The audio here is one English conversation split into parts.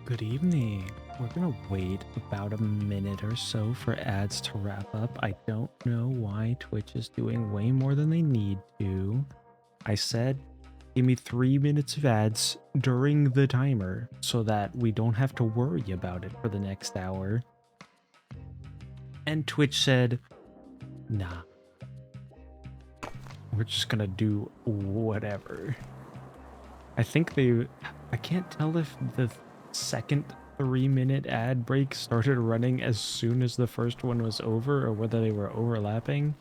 Good evening. We're gonna wait about a minute or so for ads to wrap up. I don't know why Twitch is doing way more than they need to. I said, give me 3 minutes of ads during the timer so that we don't have to worry about it for the next hour. And Twitch said, nah, we're just gonna do whatever. I can't tell if the second 3 minute ad break started running as soon as the first one was over or whether they were overlapping.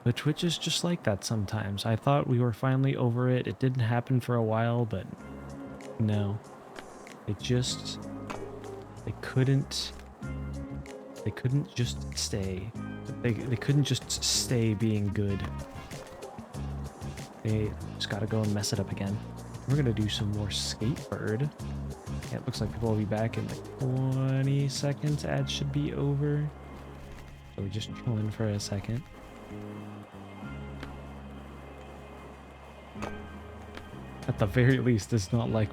But Twitch is just like that sometimes. I thought we were finally over it. It didn't happen for a while, but no. They couldn't just stay. They couldn't just stay being good. They just gotta go and mess it up again. We're gonna do some more Skatebird. Yeah, it looks like people will be back in like 20 seconds. Ads should be over. So we're just chilling for a second. At the very least, it's not like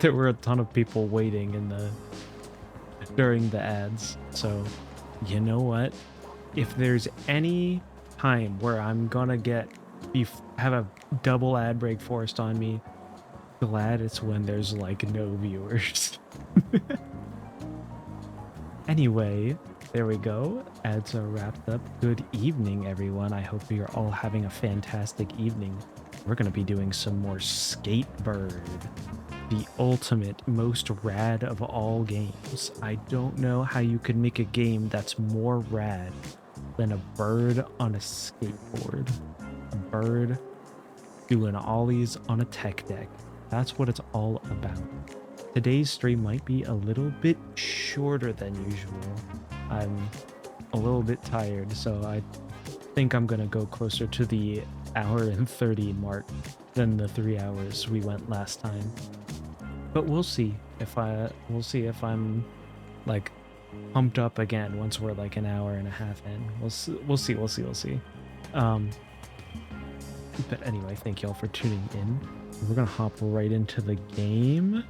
there were a ton of people waiting during the ads. So, you know what? If there's any time where I'm gonna have a double ad break forced on me, glad it's when there's like no viewers. Anyway, there we go. Ads are wrapped up. Good evening, everyone. I hope you're all having a fantastic evening. We're going to be doing some more Skatebird, the ultimate, most rad of all games. I don't know how you could make a game that's more rad than a bird on a skateboard. A bird doing ollies on a tech deck. That's what it's all about. Today's stream might be a little bit shorter than usual. I'm a little bit tired, so I think I'm gonna go closer to the hour and 30 mark than the 3 hours we went last time. But we'll see if I'm like pumped up again once we're like an hour and a half in. We'll see. But anyway, thank y'all for tuning in. We're gonna hop right into the game.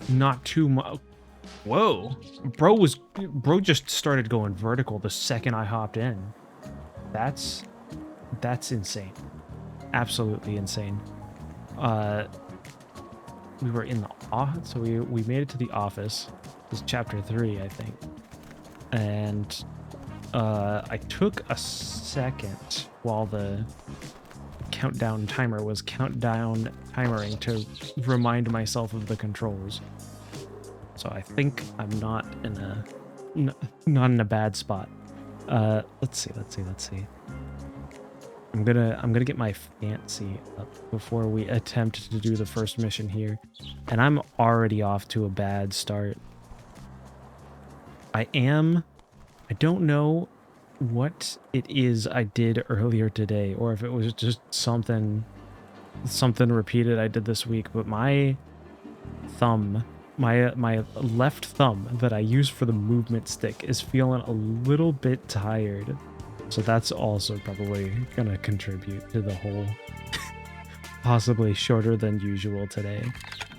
Not too much. Whoa, bro just started going vertical the second I hopped in. That's insane. Absolutely insane. We were in the office, so we made it to the office. This is chapter 3, I think. And I took a second while the countdown timer was timering to remind myself of the controls. So I think I'm not in a bad spot. Let's see. I'm gonna get my fancy up before we attempt to do the first mission here. And I'm already off to a bad start. I don't know what it is I did earlier today, or if it was just something repeated I did this week, but my thumb, my left thumb that I use for the movement stick is feeling a little bit tired. So that's also probably gonna contribute to the whole possibly shorter than usual today.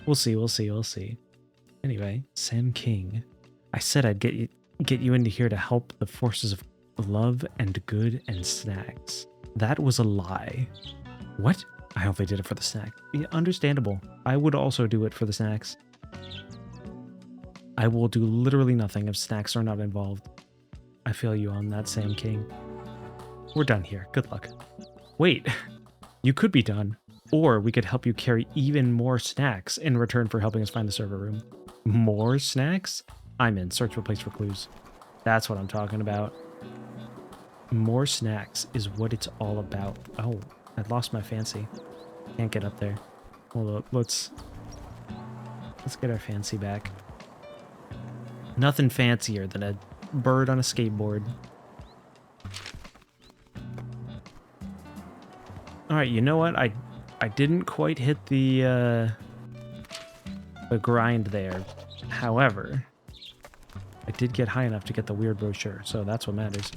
We'll see. Anyway, Sam King. I said I'd get you into here to help the forces of love and good and snacks. That was a lie. What? I hope they did it for the snack. Yeah, understandable. I would also do it for the snacks. I will do literally nothing if snacks are not involved. I feel you on that, Sam King. We're done here. Good luck. Wait, you could be done. Or we could help you carry even more snacks in return for helping us find the server room. More snacks? I'm in. Search for place for clues. That's what I'm talking about. More snacks is what it's all about. Oh, I lost my fancy. Can't get up there. Hold up. Let's get our fancy back. Nothing fancier than a bird on a skateboard. All right, you know what? I didn't quite hit the grind there. However, I did get high enough to get the weird brochure, so that's what matters.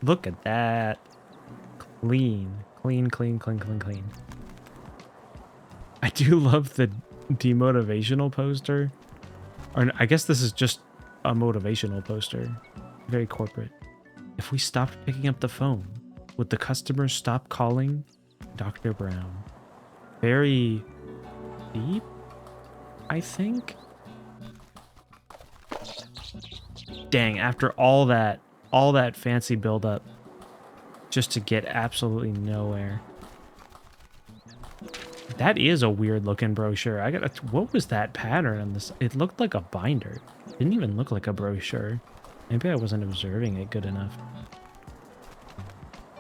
Look at that. Clean. I do love the demotivational poster. Or I guess this is just a motivational poster. Very corporate. If we stopped picking up the phone, would the customers stop calling Dr. Brown? Very deep, I think. Dang, after all that fancy build-up, just to get absolutely nowhere. That is a weird looking brochure. What was that pattern on this? It looked like a binder. It didn't even look like a brochure. Maybe I wasn't observing it good enough.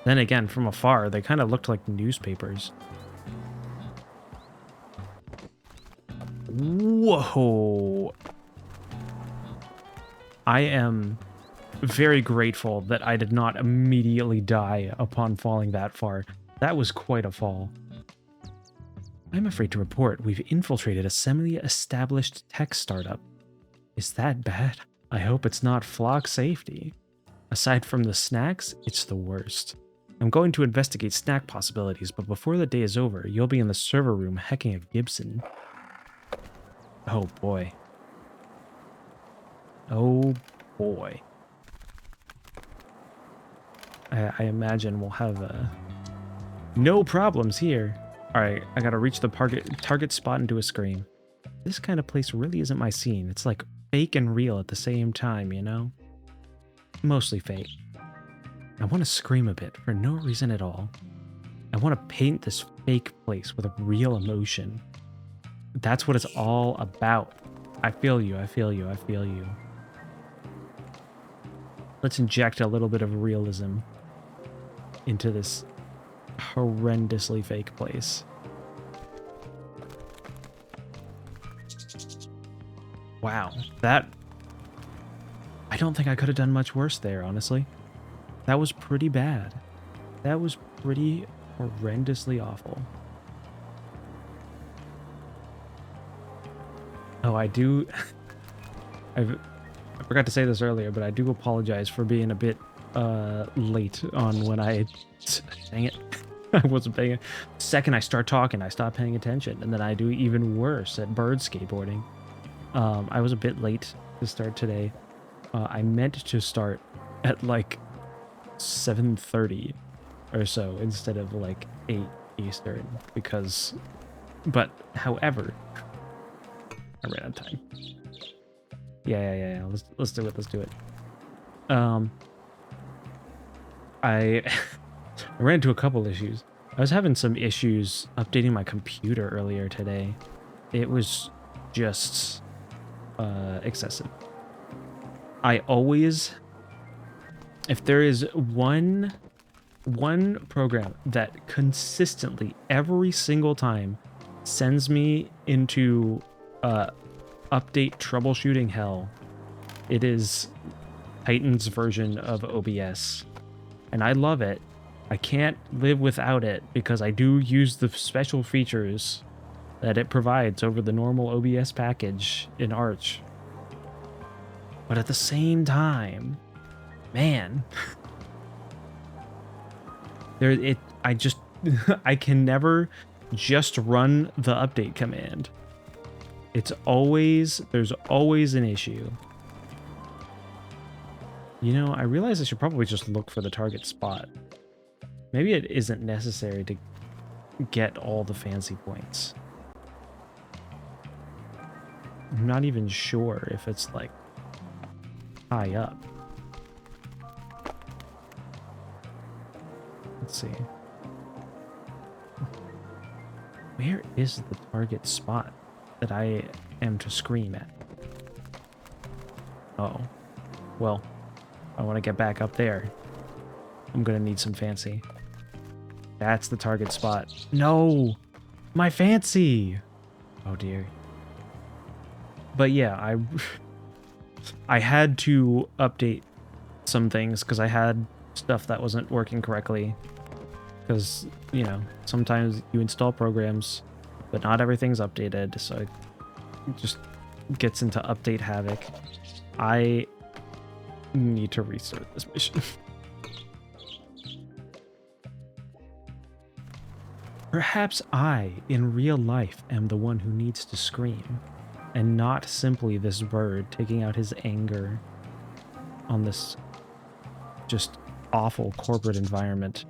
Then again, from afar, they kind of looked like newspapers. Whoa. I am very grateful that I did not immediately die upon falling that far. That was quite a fall. I'm afraid to report we've infiltrated a semi-established tech startup. Is that bad? I hope it's not flock safety. Aside from the snacks, it's the worst. I'm going to investigate snack possibilities, but before the day is over, you'll be in the server room hecking at Gibson. Oh boy. Oh boy. I imagine we'll have no problems here. Alright, I gotta reach the target spot and do a scream. This kind of place really isn't my scene. It's like fake and real at the same time, you know? Mostly fake. I want to scream a bit for no reason at all. I want to paint this fake place with a real emotion. That's what it's all about. I feel you, I feel you, I feel you. Let's inject a little bit of realism into this horrendously fake place. Wow, that... I don't think I could have done much worse there, honestly. That was pretty bad. That was pretty horrendously awful. Oh, I do... I forgot to say this earlier, but I do apologize for being a bit late on when I... Dang it. I wasn't paying... The second I start talking, I stop paying attention, and then I do even worse at bird skateboarding. I was a bit late to start today. I meant to start at like 7:30 or so instead of like 8 Eastern because... But, however... I ran out of time. Yeah. Let's do it. Let's do it. I ran into a couple issues. I was having some issues updating my computer earlier today. It was just excessive. I always, if there is one program that consistently every single time sends me into update troubleshooting hell, it is Titan's version of OBS. And I love it. I can't live without it because I do use the special features that it provides over the normal OBS package in Arch. But at the same time, man, I can never just run the update command. There's always an issue. You know, I realize I should probably just look for the target spot. Maybe it isn't necessary to get all the fancy points. I'm not even sure if it's like high up. Let's see. Where is the target spot that I am to scream at? Oh, well, I want to get back up there. I'm gonna need some fancy. That's the target spot. No! My fancy! Oh dear. But yeah, I had to update some things because I had stuff that wasn't working correctly. Because, you know, sometimes you install programs, but not everything's updated, so it just gets into update havoc. I need to restart this mission. Perhaps I, in real life, am the one who needs to scream, and not simply this bird taking out his anger on this just awful corporate environment.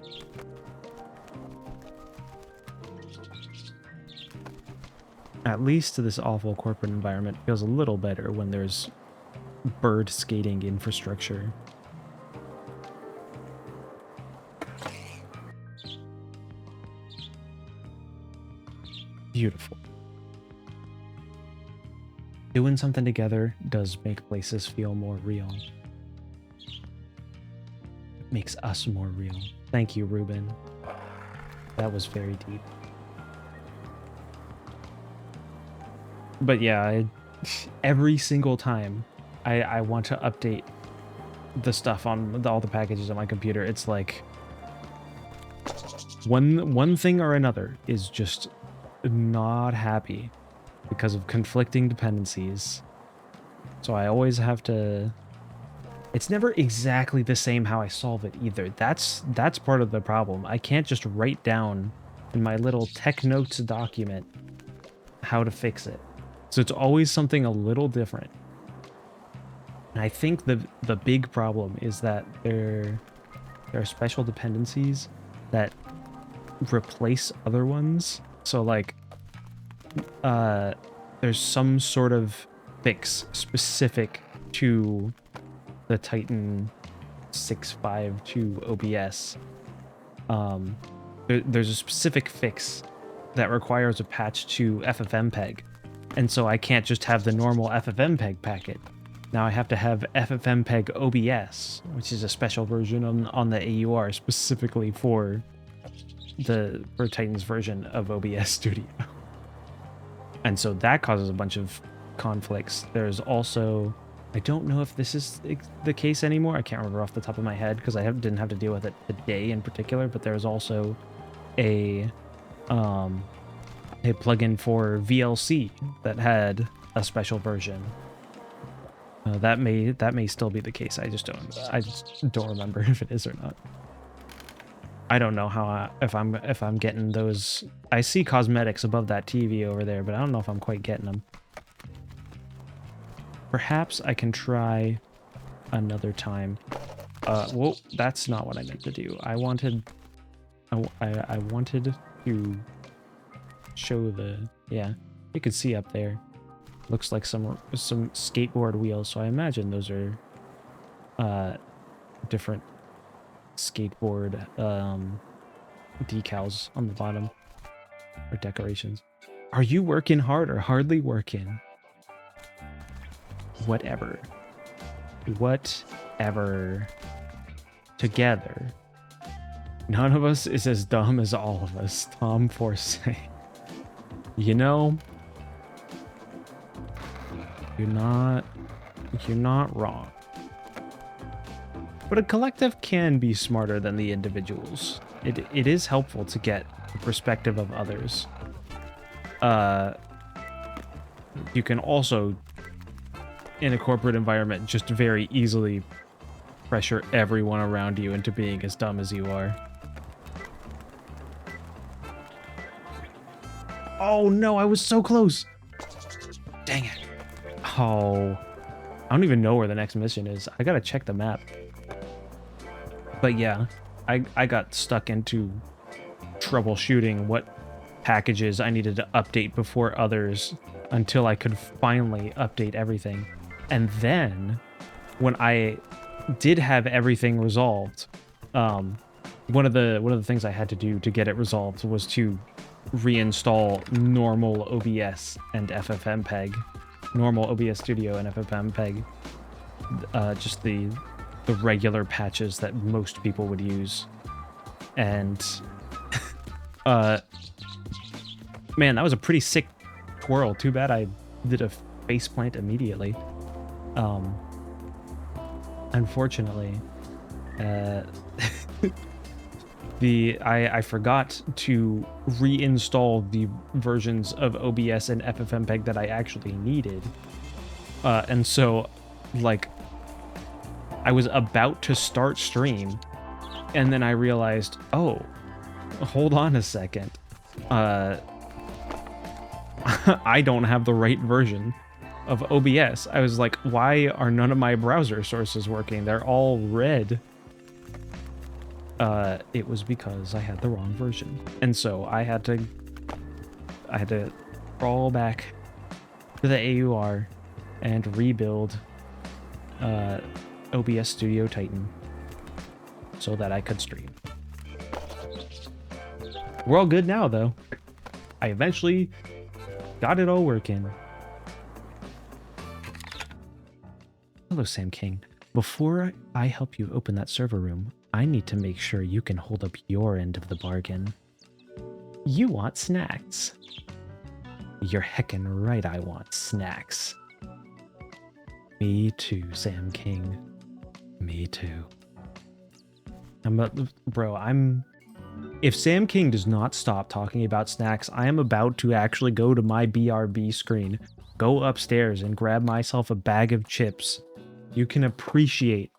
At least this awful corporate environment feels a little better when there's bird skating infrastructure. Beautiful. Doing something together does make places feel more real. It makes us more real. Thank you, Ruben. That was very deep. But yeah, every single time I want to update the stuff on all the packages on my computer, it's like one thing or another is just not happy because of conflicting dependencies. So I always have to... It's never exactly the same how I solve it either. That's part of the problem. I can't just write down in my little tech notes document how to fix it. So it's always something a little different. And I think the big problem is that there are special dependencies that replace other ones. So like there's some sort of fix specific to the Titan 652 OBS. There's a specific fix that requires a patch to FFmpeg. And so I can't just have the normal FFmpeg packet. Now I have to have FFmpeg OBS, which is a special version on the AUR specifically for Titan's version of OBS Studio. And so that causes a bunch of conflicts. There's also, I don't know if this is the case anymore. I can't remember off the top of my head because I didn't have to deal with it today in particular, but there's also a plugin for VLC that had a special version. That may still be the case. I just don't remember if it is or not. I don't know how if I'm getting those. I see cosmetics above that TV over there, but I don't know if I'm quite getting them. Perhaps I can try another time. Well, that's not what I meant to do. I wanted to show the, yeah, you can see up there. Looks like some skateboard wheels, so I imagine those are different skateboard decals on the bottom, or decorations. Are you working hard or hardly working? Whatever. Together. None of us is as dumb as all of us, Tom Forsyth. You know, you're not wrong. But a collective can be smarter than the individuals. It is helpful to get the perspective of others. You can also, in a corporate environment, just very easily pressure everyone around you into being as dumb as you are. Oh no, I was so close. Dang it. Oh, I don't even know where the next mission is. I gotta check the map. But yeah, I got stuck into troubleshooting what packages I needed to update before others until I could finally update everything. And then when I did have everything resolved, one of the things I had to do to get it resolved was to reinstall normal OBS and FFmpeg, normal OBS Studio and FFmpeg, just the regular patches that most people would use. And man, that was a pretty sick twirl. Too bad I did a faceplant immediately. Unfortunately, I forgot to reinstall the versions of OBS and FFmpeg that I actually needed. And so, like, I was about to start stream, and then I realized, oh, hold on a second. uh, I don't have the right version of OBS. I was like, why are none of my browser sources working? They're all red. It was because I had the wrong version. And so I had to crawl back to the AUR and rebuild OBS Studio Titan so that I could stream. We're all good now, though. I eventually got it all working. Hello, Sam King. Before I help you open that server room, I need to make sure you can hold up your end of the bargain. You want snacks. You're heckin' right, I want snacks. Me too, Sam King. Me too. If Sam King does not stop talking about snacks, I am about to actually go to my BRB screen, go upstairs and grab myself a bag of chips. You can appreciate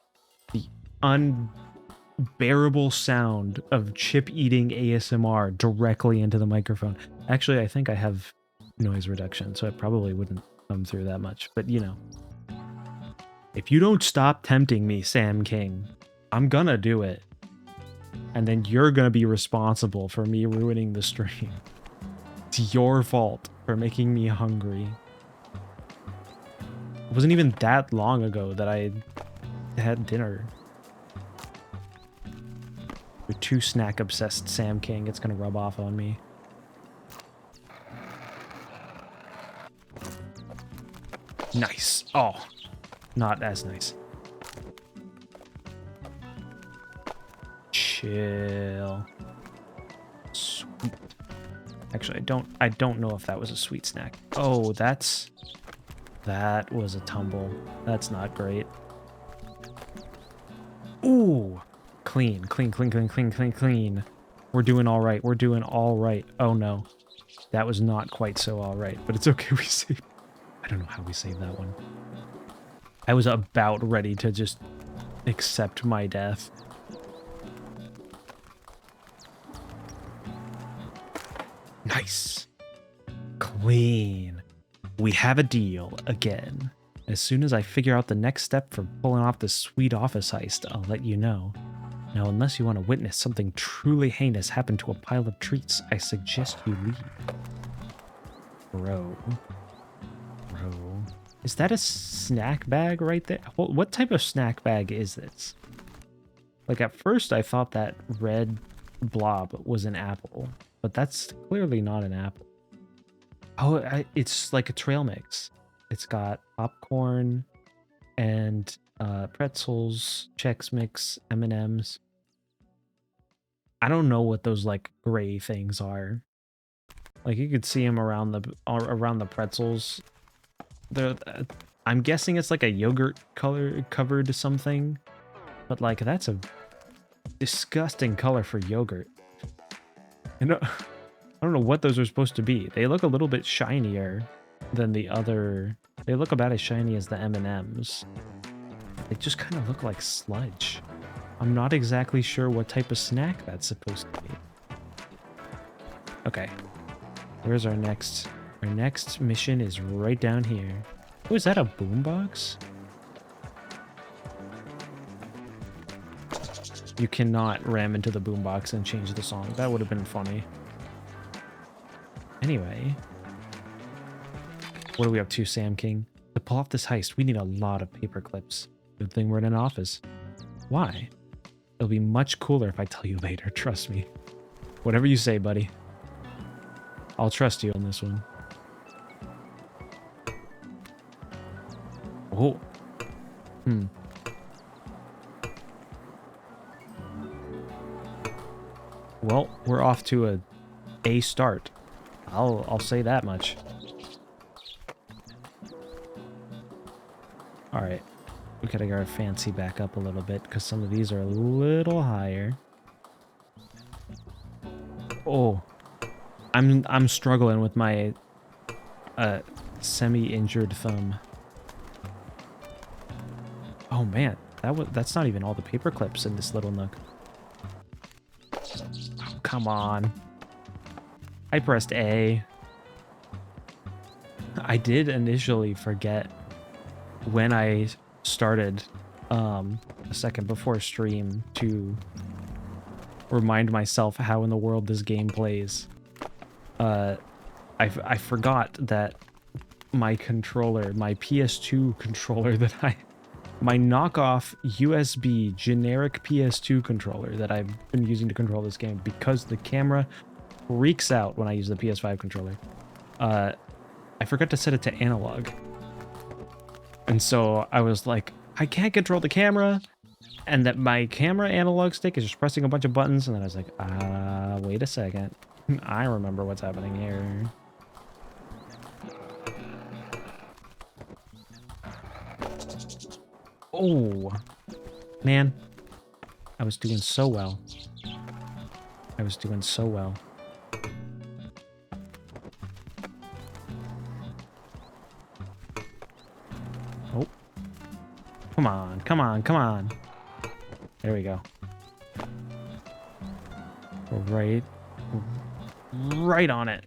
the unbearable sound of chip eating ASMR directly into the microphone. Actually, I think I have noise reduction, so it probably wouldn't come through that much, but you know. If you don't stop tempting me, Sam King, I'm gonna do it. And then you're gonna be responsible for me ruining the stream. It's your fault for making me hungry. It wasn't even that long ago that I had dinner. You're too snack obsessed, Sam King. It's gonna rub off on me. Nice. Oh, not as nice. Chill. Sweet. Actually, I don't know if that was a sweet snack. Oh, that was a tumble. That's not great. Ooh. Clean. We're doing all right. We're doing all right. Oh no. That was not quite so all right, but it's okay. We saved. I don't know how we saved that one. I was about ready to just accept my death. Nice. Clean. We have a deal again. As soon as I figure out the next step for pulling off this sweet office heist, I'll let you know. Now, unless you want to witness something truly heinous happen to a pile of treats, I suggest you leave. Bro. Is that a snack bag right there? What type of snack bag is this? Like, at first I thought that red blob was an apple, but that's clearly not an apple. Oh, it's like a trail mix. It's got popcorn and pretzels, Chex Mix, M&Ms. I don't know what those like gray things are. Like you could see them around the pretzels. I'm guessing it's like a yogurt color covered something, but like that's a disgusting color for yogurt. I don't know what those are supposed to be. They look a little bit shinier than the other. They look about as shiny as the M&Ms. They just kind of look like sludge. I'm not exactly sure what type of snack that's supposed to be. Okay. Where's our next? Our next mission is right down here. Oh, is that a boombox? You cannot ram into the boombox and change the song. That would have been funny. Anyway. What are we up to, Sam King? To pull off this heist, we need a lot of paper clips. Good thing we're in an office. Why? It'll be much cooler if I tell you later, trust me. Whatever you say, buddy. I'll trust you on this one. Oh. Well, we're off to a start. I'll say that much. All right. We gotta get our fancy back up a little bit because some of these are a little higher. Oh. I'm struggling with my semi-injured thumb. Oh man, that's not even all the paper clips in this little nook. Oh, come on. I pressed A. I did initially forget when I started a second before stream to remind myself how in the world this game plays. I forgot that my controller, my PS2 controller my knockoff USB generic PS2 controller that I've been using to control this game, because the camera freaks out when I use the PS5 controller. I forgot to set it to analog. And so I was like, I can't control the camera, and that my camera analog stick is just pressing a bunch of buttons, and then I was like, wait a second. I remember what's happening here. Oh, man. I was doing so well. I was doing so well. Oh. Come on, come on, come on. There we go. We're right on it.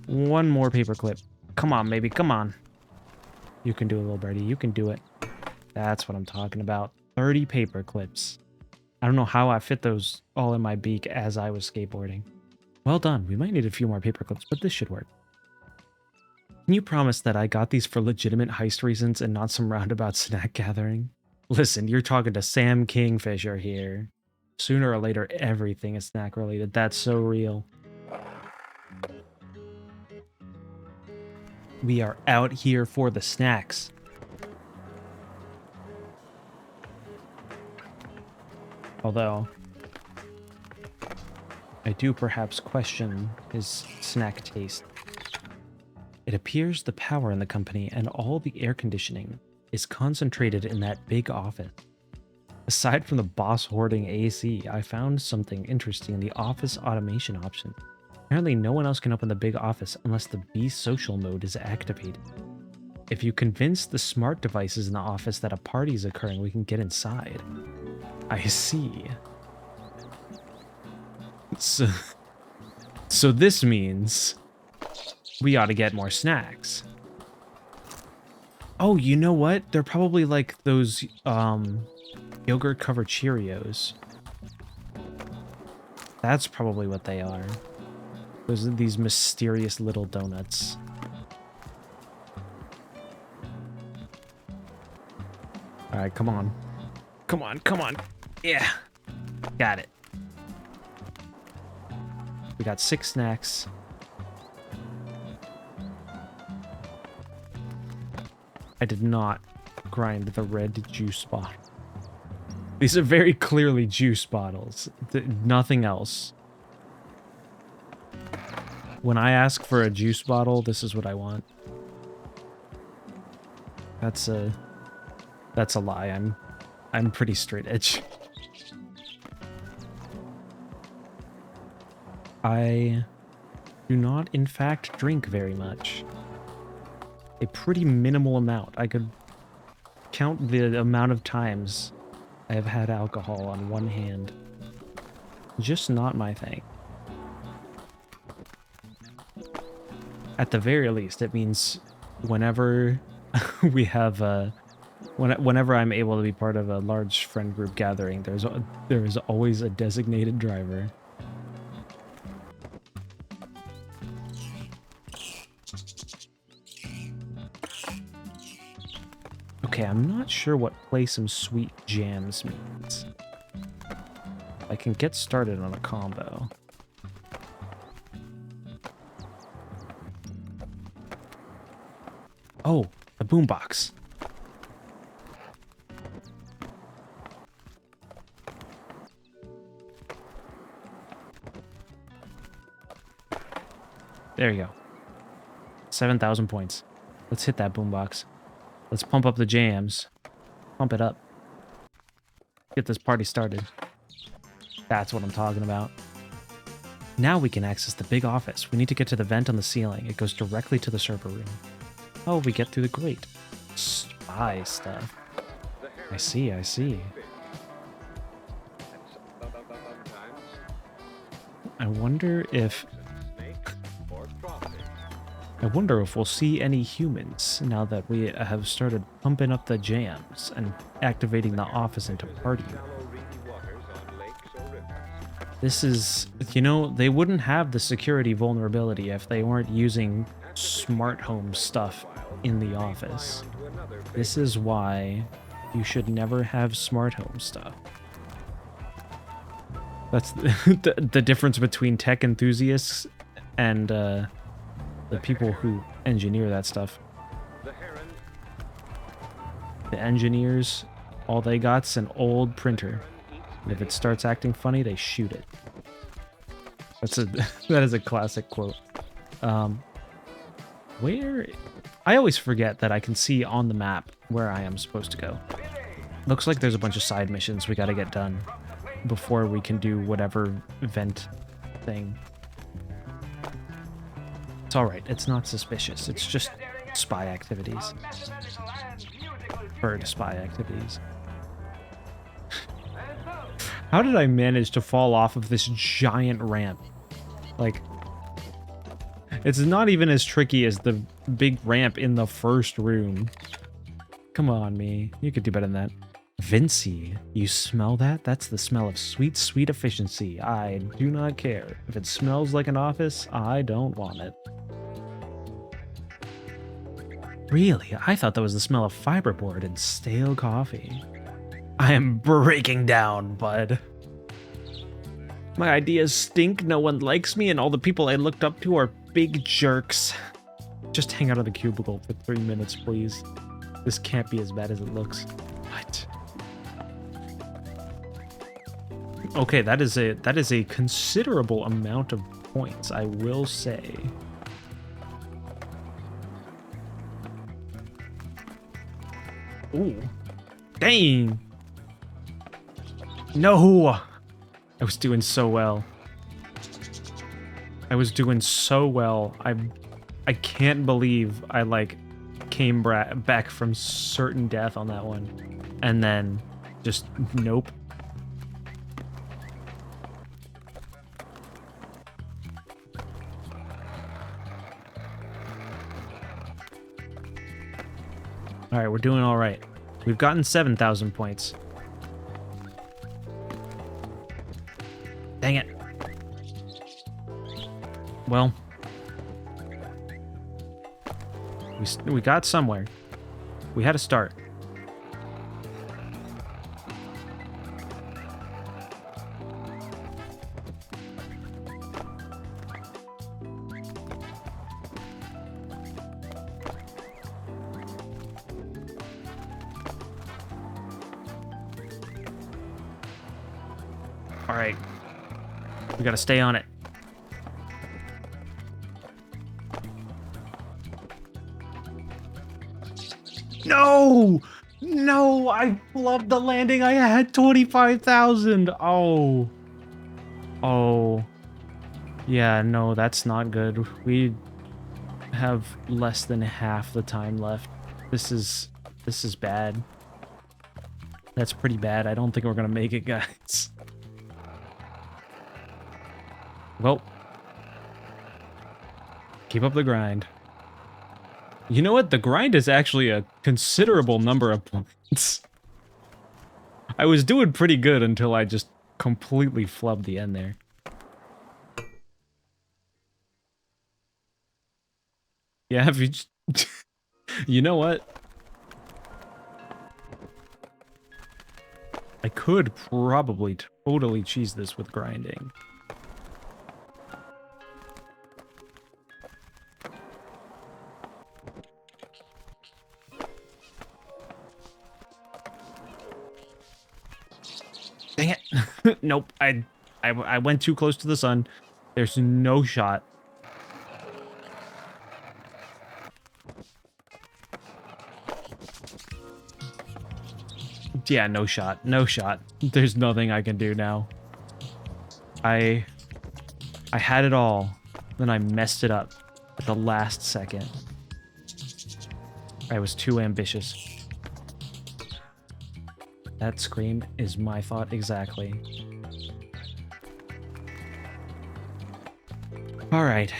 One more paperclip. Come on, baby, come on. You can do it, little birdie. You can do it. That's what I'm talking about. 30 paper clips. I don't know how I fit those all in my beak as I was skateboarding. Well done. We might need a few more paper clips, but this should work. Can you promise that I got these for legitimate heist reasons and not some roundabout snack gathering? Listen, you're talking to Sam Kingfisher here. Sooner or later, everything is snack related. That's so real. We are out here for the snacks. Although, I do perhaps question his snack taste. It appears the power in the company and all the air conditioning is concentrated in that big office. Aside from the boss hoarding AC, I found something interesting in the office automation option. Apparently no one else can open the big office unless the Be Social mode is activated. If you convince the smart devices in the office that a party is occurring, we can get inside. I see. So this means we ought to get more snacks. Oh, you know what? They're probably like those yogurt covered Cheerios. That's probably what they are. Those are these mysterious little donuts. All right, come on. Come on, come on. Yeah. Got it. We got 6 snacks. I did not grind the red juice bottle. These are very clearly juice bottles. Nothing else. When I ask for a juice bottle, this is what I want. That's a lie. I'm pretty straight edge. I do not, in fact, drink very much. A pretty minimal amount. I could count the amount of times I have had alcohol on one hand. Just not my thing. At the very least, it means whenever we have whenever I'm able to be part of a large friend group gathering, there is always a designated driver. Okay, I'm not sure what play some sweet jams means. I can get started on a combo. Oh, a boombox. There you go. 7,000 points. Let's hit that boombox. Let's pump up the jams. Pump it up. Get this party started. That's what I'm talking about. Now we can access the big office. We need to get to the vent on the ceiling. It goes directly to the server room. Oh, we get through the grate. Spy stuff. I see, I see. I wonder if I wonder if we'll see any humans now that we have started pumping up the jams and activating the office into party. This is, you know, they wouldn't have the security vulnerability if they weren't using smart home stuff in the office. This is why you should never have smart home stuff. That's the difference between tech enthusiasts and the people who engineer that stuff. The engineers, all they got's an old printer. And if it starts acting funny, they shoot it. That is a classic quote. Where? I always forget that I can see on the map where I am supposed to go. Looks like there's a bunch of side missions we gotta get done before we can do whatever vent thing. It's alright, it's not suspicious. It's just spy activities. Bird spy activities. How did I manage to fall off of this giant ramp? Like, it's not even as tricky as the big ramp in the first room. Come on, me. You could do better than that. Vinci, you smell that? That's the smell of sweet, sweet efficiency. I do not care. If it smells like an office, I don't want it. Really? I thought that was the smell of fiberboard and stale coffee. I am breaking down, bud. My ideas stink, no one likes me, and all the people I looked up to are big jerks. Just hang out of the cubicle for 3 minutes, please. This can't be as bad as it looks. What? Okay, that is a considerable amount of points, I will say. Ooh. Dang! No! I was doing so well. I was doing so well. I can't believe I, like, came back from certain death on that one. And then just nope. All right, we're doing all right. We've gotten 7,000 points. Dang it. Well, we got somewhere. We had a start. All right. We gotta stay on it. No! No! I flubbed the landing. I had 25,000. Oh. Oh. Yeah, no, that's not good. We have less than half the time left. This is bad. That's pretty bad. I don't think we're gonna make it, guys. Well, keep up the grind. You know what? The grind is actually a considerable number of points. I was doing pretty good until I just completely flubbed the end there. Yeah, if you just... You know what? I could probably totally cheese this with grinding. Dang it. Nope. I went too close to the sun. There's no shot. Yeah, no shot. No shot. There's nothing I can do now. I had it all, then I messed it up at the last second. I was too ambitious. That scream is my thought exactly. All right.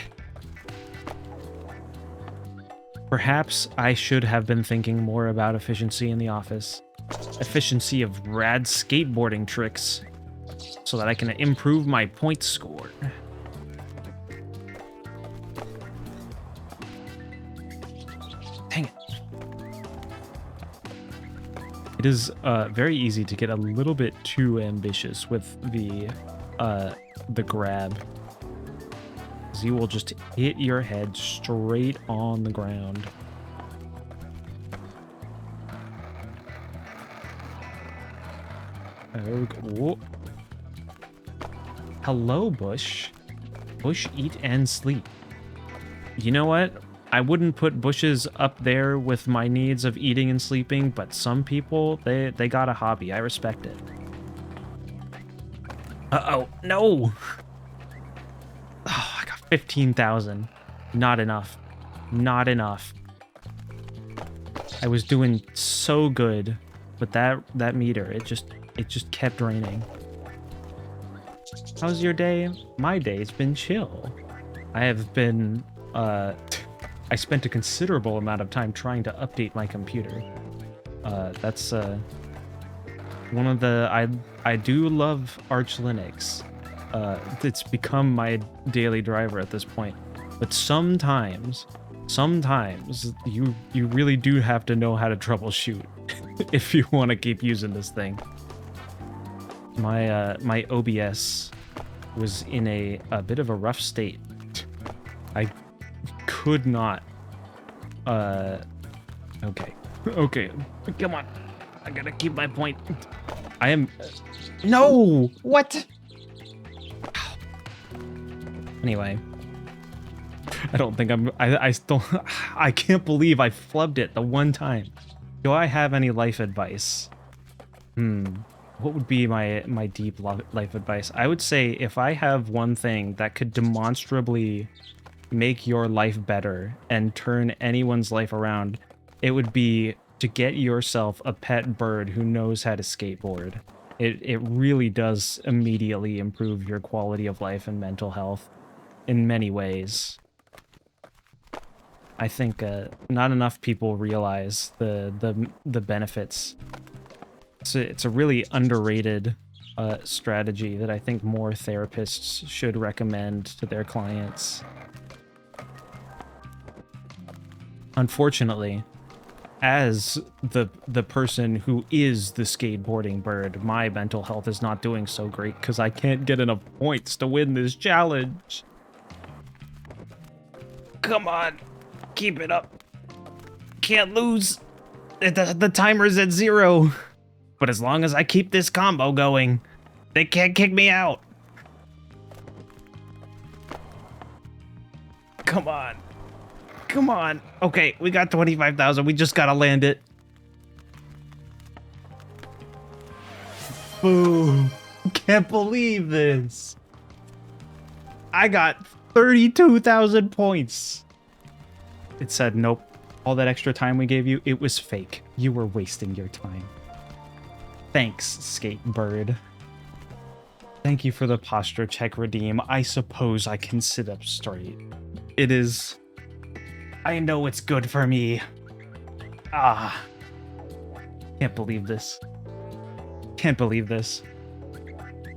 Perhaps I should have been thinking more about efficiency in the office. Efficiency of rad skateboarding tricks so that I can improve my point score. Dang it. It is very easy to get a little bit too ambitious with the grab. You will just hit your head straight on the ground. Oh, hello, Bush. Bush, eat and sleep. You know what? I wouldn't put bushes up there with my needs of eating and sleeping, but some people, they got a hobby. I respect it. Uh-oh, no! Oh, I got 15,000. Not enough. Not enough. I was doing so good, but that meter, it just kept raining. How's your day? My day's been chill. I have been, I spent a considerable amount of time trying to update my computer. That's, one of the, I do love Arch Linux. It's become my daily driver at this point. But sometimes you really do have to know how to troubleshoot if you want to keep using this thing. My OBS was in a bit of a rough state. I could not. Okay, come on. I gotta keep my point. I am. No! What? Anyway. I don't think I still. I can't believe I flubbed it the one time. Do I have any life advice? What would be my deep life advice? I would say if I have one thing that could demonstrably make your life better and turn anyone's life around, it would be to get yourself a pet bird who knows how to skateboard. It really does immediately improve your quality of life and mental health in many ways. I think not enough people realize the benefits. It's a really underrated strategy that I think more therapists should recommend to their clients. Unfortunately, as the person who is the skateboarding bird, my mental health is not doing so great because I can't get enough points to win this challenge. Come on, keep it up. Can't lose. The timer's at 0. But as long as I keep this combo going, they can't kick me out. Come on. Come on. Okay, we got 25,000. We just gotta land it. Boom. Can't believe this. I got 32,000 points. It said, nope. All that extra time we gave you, it was fake. You were wasting your time. Thanks, Skatebird. Thank you for the posture check redeem. I suppose I can sit up straight. It is... I know it's good for me. Ah. Can't believe this. Can't believe this.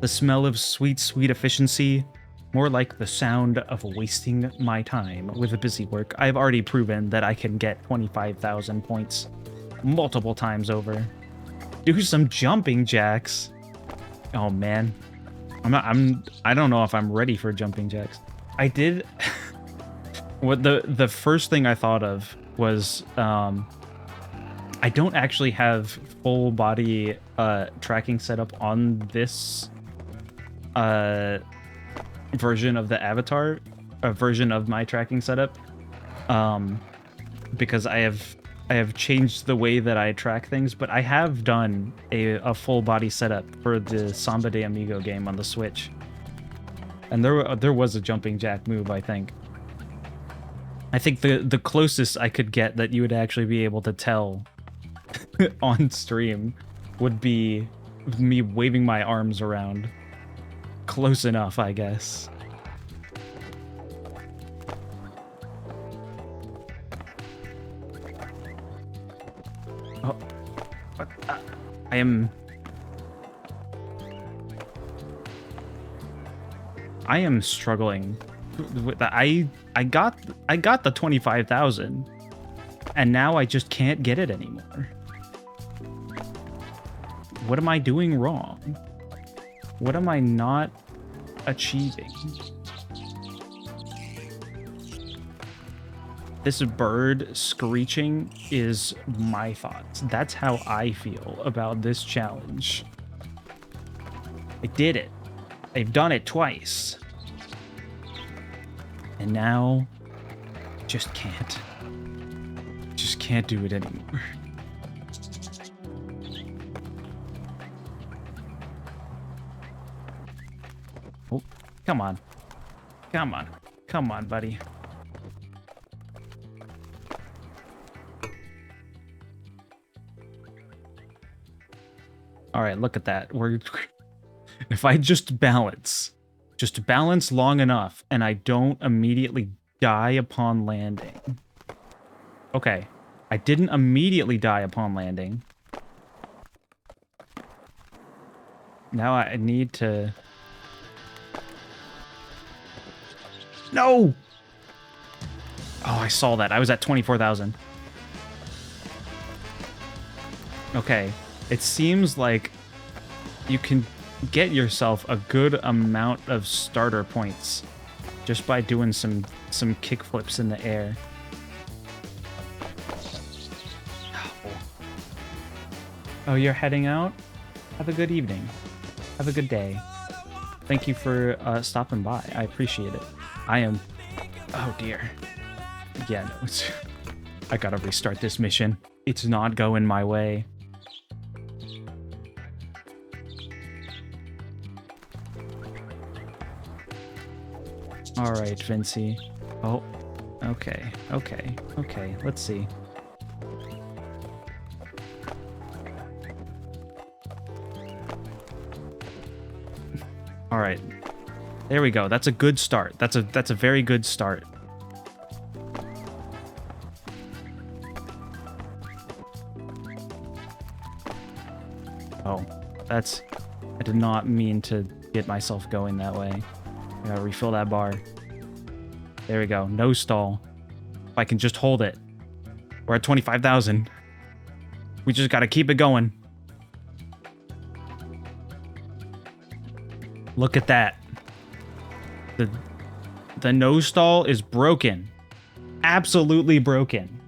The smell of sweet, sweet efficiency. More like the sound of wasting my time with busy work. I've already proven that I can get 25,000 points multiple times over. Do some jumping jacks. Oh man. I don't know if I'm ready for jumping jacks. I did what the first thing I thought of was I don't actually have full body tracking set up on this version of the avatar, version of my tracking setup, because I have changed the way that I track things, but I have done a full body setup for the Samba de Amigo game on the Switch, and there was a jumping jack move. I think the closest I could get that you would actually be able to tell on stream would be me waving my arms around. Close enough, I guess. But I am struggling with that. I got the 25,000 and now I just can't get it anymore. What am I doing wrong? What am I not achieving? This bird screeching is my thoughts. That's how I feel about this challenge. I did it. They've done it twice. And now, just can't. Just can't do it anymore. Oh, come on. Come on. Come on, buddy. All right, look at that. If I just balance long enough and I don't immediately die upon landing. Okay, I didn't immediately die upon landing. Now I need to... No! Oh, I saw that. I was at 24,000. Okay. It seems like you can get yourself a good amount of starter points just by doing some kick flips in the air. Oh, you're heading out? Have a good evening. Have a good day. Thank you for stopping by. I appreciate it. I am... Oh, dear. Yeah, no, I gotta restart this mission. It's not going my way. All right, Vinci. Oh, okay. Let's see. All right. There we go. That's a good start. That's a very good start. Oh, I did not mean to get myself going that way. I gotta refill that bar. There we go. No stall. If I can just hold it. We're at 25,000. We just gotta keep it going. Look at that. The no stall is broken. Absolutely broken.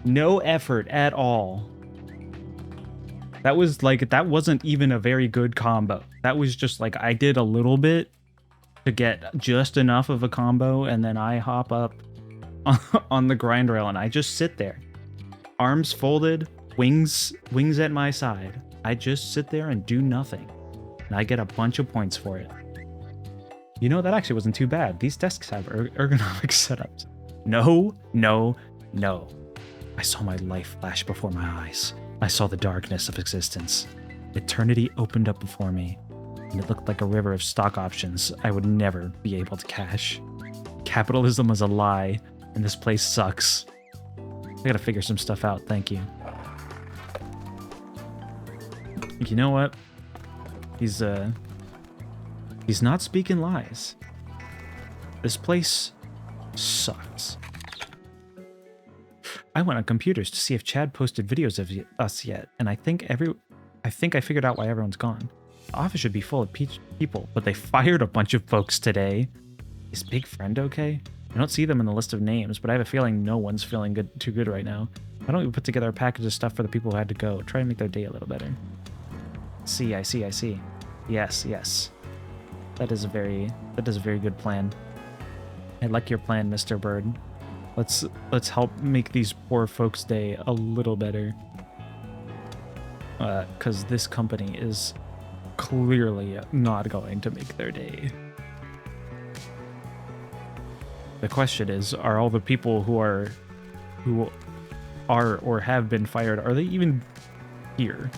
No effort at all. That wasn't even a very good combo. That was just like I did a little bit to get just enough of a combo, and then I hop up on the grind rail and I just sit there. Arms folded, wings at my side. I just sit there and do nothing. And I get a bunch of points for it. You know, that actually wasn't too bad. These desks have ergonomic setups. No. I saw my life flash before my eyes. I saw the darkness of existence. Eternity opened up before me, and it looked like a river of stock options I would never be able to cash. Capitalism was a lie, and this place sucks. I gotta figure some stuff out, thank you. You know what? He's not speaking lies. This place sucks. I went on computers to see if Chad posted videos of us yet, and I think I figured out why everyone's gone. The office should be full of people, but they fired a bunch of folks today. Is Big Friend okay? I don't see them in the list of names, but I have a feeling no one's feeling too good right now. Why don't we put together a package of stuff for the people who had to go? Try to make their day a little better. I see. Yes. That is a very good plan. I like your plan, Mr. Bird. Let's help make these poor folks' day a little better. Because this company is clearly not going to make their day. The question is, are all the people who are or have been fired, are they even here?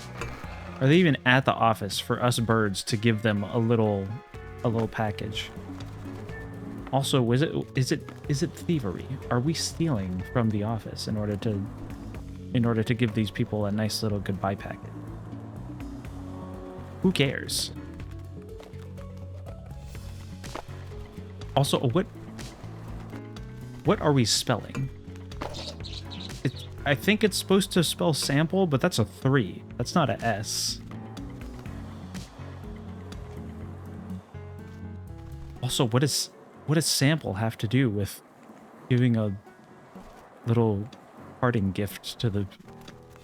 Are they even at the office for us birds to give them a little package? Also, is it thievery? Are we stealing from the office in order to in order to give these people a nice little goodbye packet. Who cares? Also, what are we spelling? I think it's supposed to spell sample, but that's a 3. That's not a S. Also, what does sample have to do with giving a little parting gift to the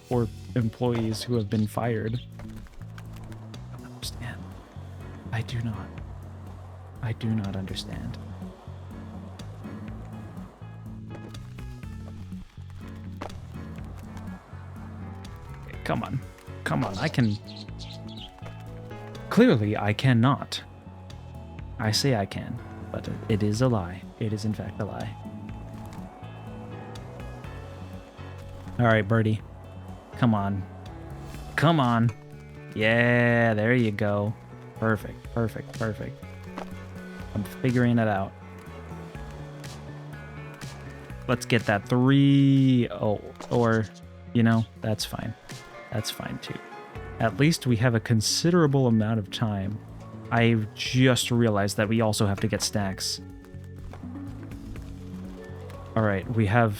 poor employees who have been fired? I don't understand. I do not. I do not understand. Okay, come on. Come on, I can... Clearly, I cannot. I say I can, but it is a lie. It is in fact a lie. Alright, birdie. Come on. Come on. Yeah, there you go. Perfect, perfect, perfect. I'm figuring it out. Let's get that 3. Oh, or, you know, that's fine. That's fine too. At least we have a considerable amount of time. I just realized that we also have to get snacks. Alright, we have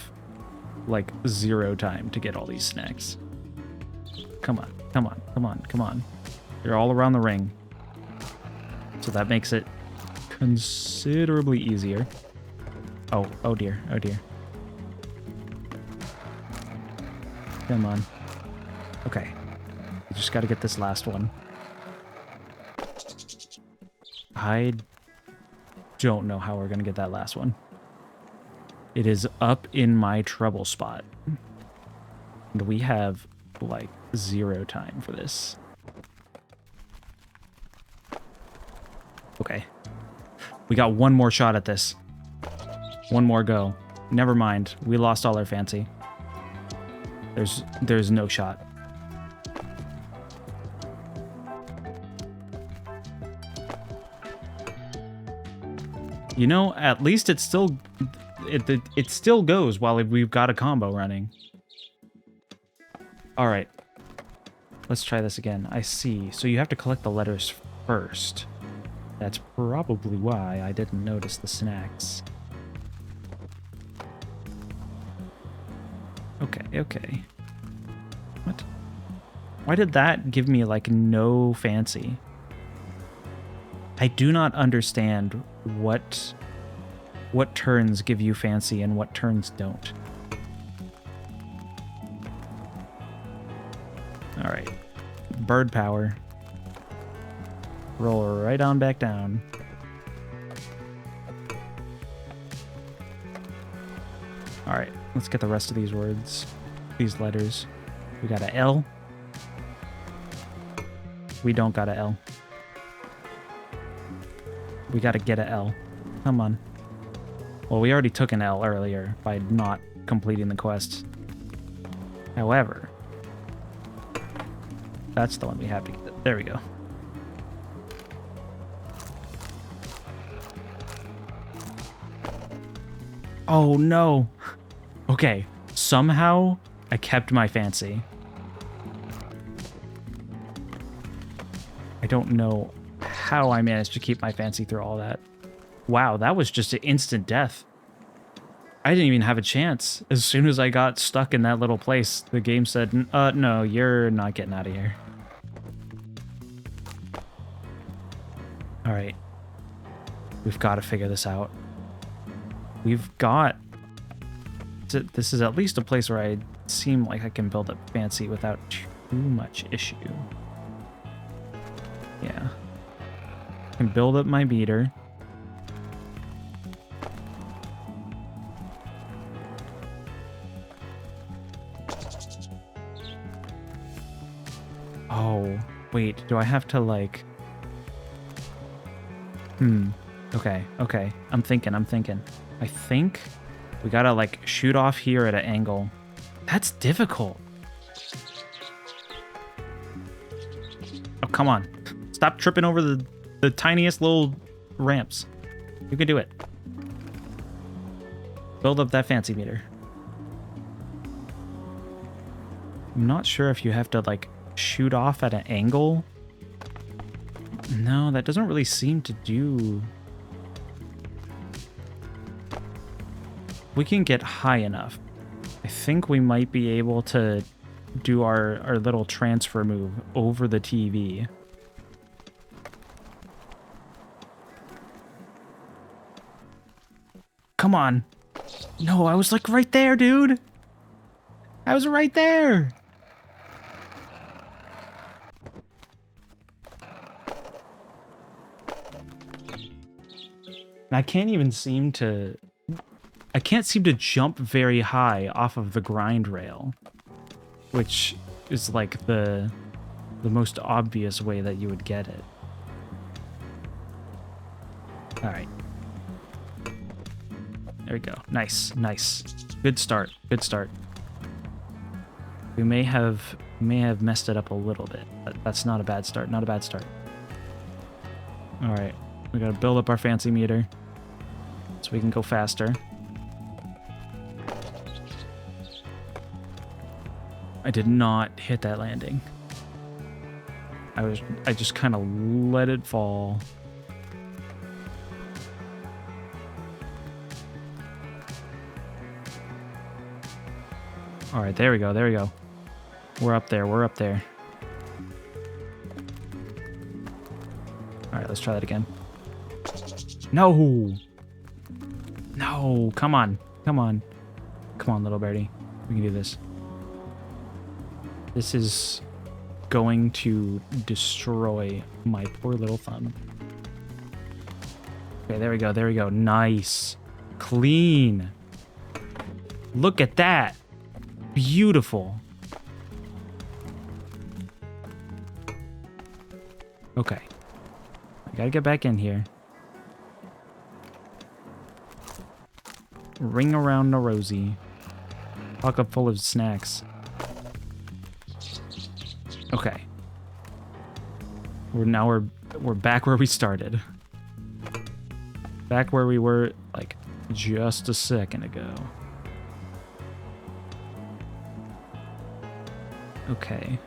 like 0 time to get all these snacks. Come on, come on, come on, come on. You're all around the ring. So that makes it considerably easier. Oh dear, oh dear. Come on. Okay. We just gotta get this last one. I don't know how we're gonna get that last one. It is up in my trouble spot. And we have, like, 0 time for this. Okay. We got one more shot at this. One more go. Never mind. We lost all our fancy. There's no shot. You know, at least it still goes while we've got a combo running. All right. Let's try this again. I see. So you have to collect the letters first. That's probably why I didn't notice the snacks. Okay, okay. What? Why did that give me, like, no fancy? I do not understand what turns give you fancy and what turns don't. All right. Bird power. Roll right on back down. All right, let's get the rest of these words, these letters. We got a L. We don't got a L. We gotta get a L. Come on. Well, we already took an L earlier by not completing the quest. However, that's the one we have to get. There we go. Oh no. Okay, somehow I kept my fancy. I don't know how I managed to keep my fancy through all that. Wow, that was just an instant death. I didn't even have a chance. As soon as I got stuck in that little place, the game said, no, you're not getting out of here. All right. We've got to figure this out. We've got... This is at least a place where I seem like I can build up fancy without too much issue. Yeah. I can build up my meter. Oh, wait, do I have to, like... Okay, okay. I'm thinking. I think we gotta, like, shoot off here at an angle. That's difficult. Oh, come on. Stop tripping over the tiniest little ramps. You can do it. Build up that fancy meter. I'm not sure if you have to, like, shoot off at an angle. No, that doesn't really seem to do... We can get high enough. I think we might be able to do our little transfer move over the TV. Come on. No, I was like right there, dude. I was right there. And I can't even seem to... I can't seem to jump very high off of the grind rail, which is like the most obvious way that you would get it. All right. There we go. Nice, nice. Good start. Good start. We may have messed it up a little bit, but that's not a bad start. Not a bad start. All right. We got to build up our fancy meter so we can go faster. I did not hit that landing. I just kind of let it fall. All right, there we go. There we go. We're up there. We're up there. All right, let's try that again. No. No, come on. Come on. Come on, little birdie. We can do this. This is going to destroy my poor little thumb. Okay, there we go. There we go. Nice. Clean. Look at that. Beautiful. Okay. I gotta get back in here. Ring around the rosy. Pocket full of snacks. Okay. We're back where we started. Back where we were like just a second ago. Okay.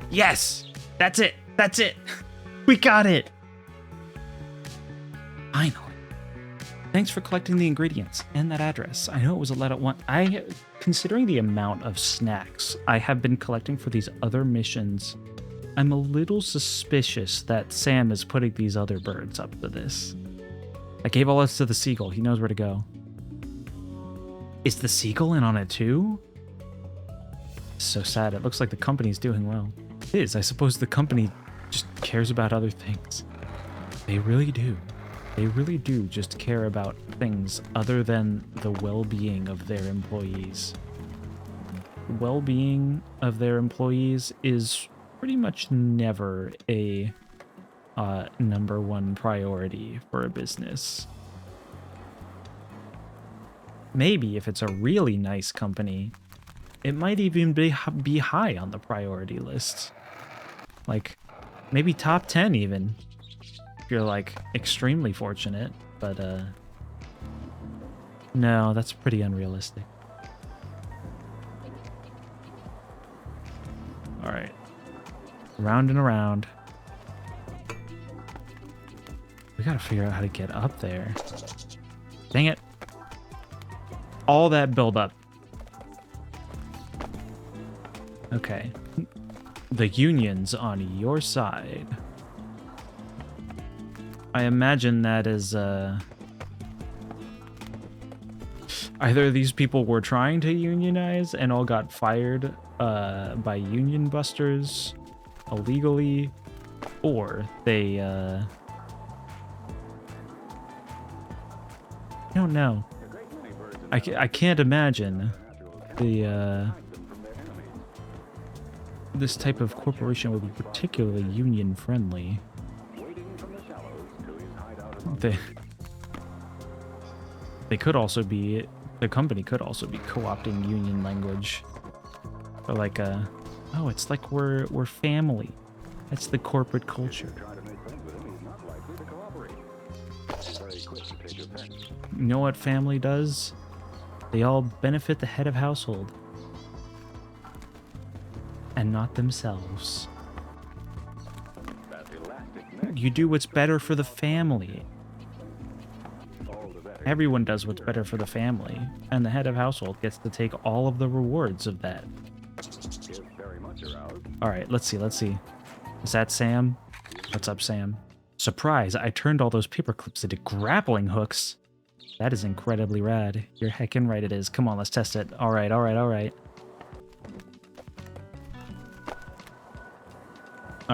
Yes! That's it! That's it! We got it! Finally. Thanks for collecting the ingredients and that address. I know it was a lot at once. Considering the amount of snacks I have been collecting for these other missions, I'm a little suspicious that Sam is putting these other birds up to this. I gave all this to the seagull. He knows where to go. Is the seagull in on it too? So sad. It looks like the company's doing well. It is. I suppose the company just cares about other things. They really do. They really do just care about things other than the well-being of their employees. The well-being of their employees is pretty much never a number one priority for a business. Maybe if it's a really nice company, it might even be high on the priority list. Like, maybe top 10 even. If you're, like, extremely fortunate. But, no, that's pretty unrealistic. Alright. Round and around. We gotta figure out how to get up there. Dang it. All that buildup. Okay. The union's on your side. I imagine that is, either these people were trying to unionize and all got fired, by union busters illegally, or they, I don't know. I can't imagine the, this type of corporation would be particularly union friendly. They could also be, the company could also be co-opting union language for like a Oh, it's like we're family. That's the corporate culture. You know what family does? They all benefit the head of household. And not themselves. You do what's better for the family. Everyone does what's better for the family, and the head of household gets to take all of the rewards of that. All right, let's see. Is that Sam? What's up, Sam? Surprise, I turned all those paper clips into grappling hooks. That is incredibly rad. You're heckin' right it is. Come on, let's test it. All right. All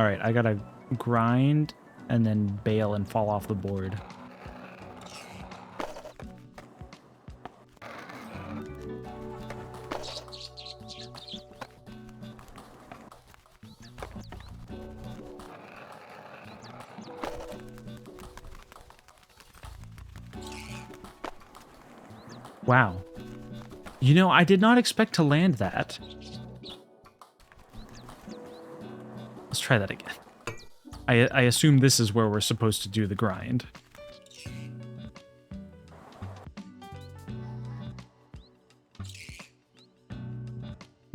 right, I gotta grind and then bail and fall off the board. Wow. You know, I did not expect to land that. Let's try that again. I assume this is where we're supposed to do the grind.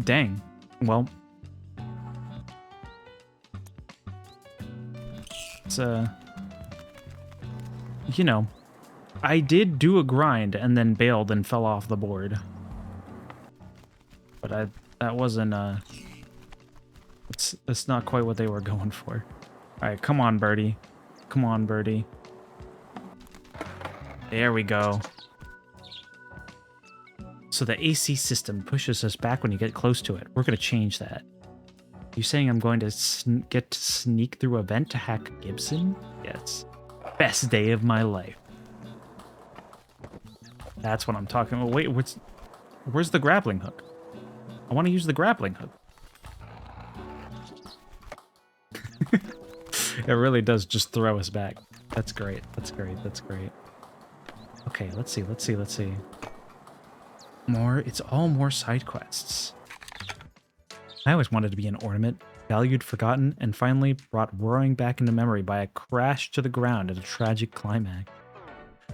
Dang. Well. It's, you know, I did do a grind and then bailed and fell off the board. But that wasn't, it's not quite what they were going for. All right, come on, birdie. Come on, birdie. There we go. So the AC system pushes us back when you get close to it. We're going to change that. You saying I'm going to get to sneak through a vent to hack Gibson? Yes. Best day of my life. That's what I'm talking about. Wait, where's the grappling hook? I want to use the grappling hook. It really does just throw us back. That's great. That's great. That's great. Okay, let's see. More, it's all more side quests. I always wanted to be an ornament, valued, forgotten, and finally brought roaring back into memory by a crash to the ground at a tragic climax.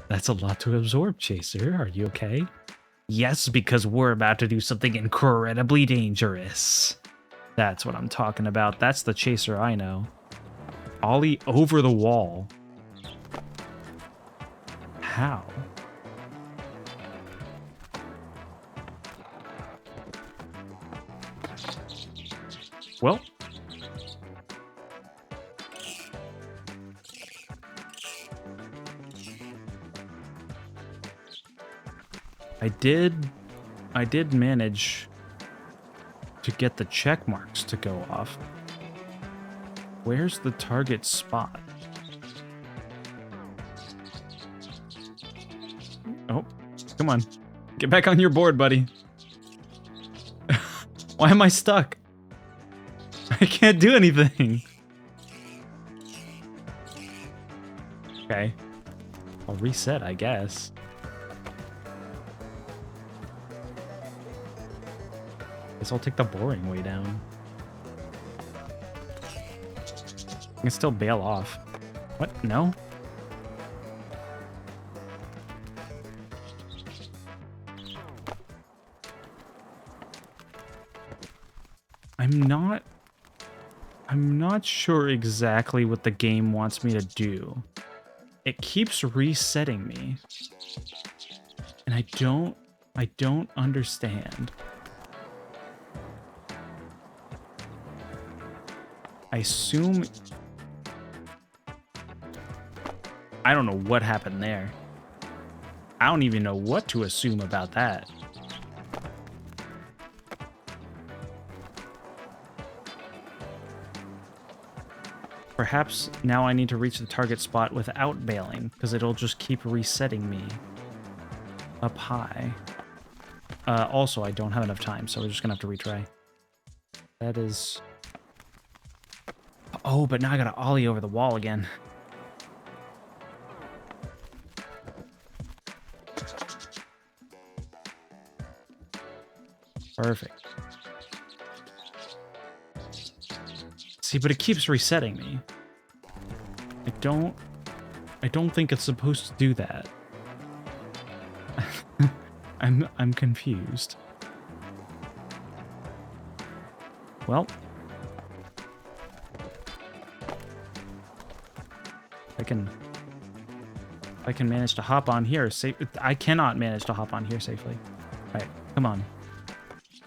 That's a lot to absorb, Chaser. Are you okay? Yes, because we're about to do something incredibly dangerous. That's what I'm talking about. That's the Chaser I know. Ollie over the wall. How? Well. I did manage to get the check marks to go off. Where's the target spot? Oh, come on. Get back on your board, buddy. Why am I stuck? I can't do anything. Okay. I'll reset, I guess. Guess I'll take the boring way down. I can still bail off. What? No? I'm not sure exactly what the game wants me to do. It keeps resetting me. And I don't understand. I assume... I don't know what happened there. I don't even know what to assume about that. Perhaps now I need to reach the target spot without bailing, because it'll just keep resetting me up high. Also, I don't have enough time, so we're just gonna have to retry. That is... Oh, but now I gotta ollie over the wall again. Perfect. See, but it keeps resetting me. I don't think it's supposed to do that. I'm confused. Well, I can manage to hop on here safe. I cannot manage to hop on here safely. All right, come on.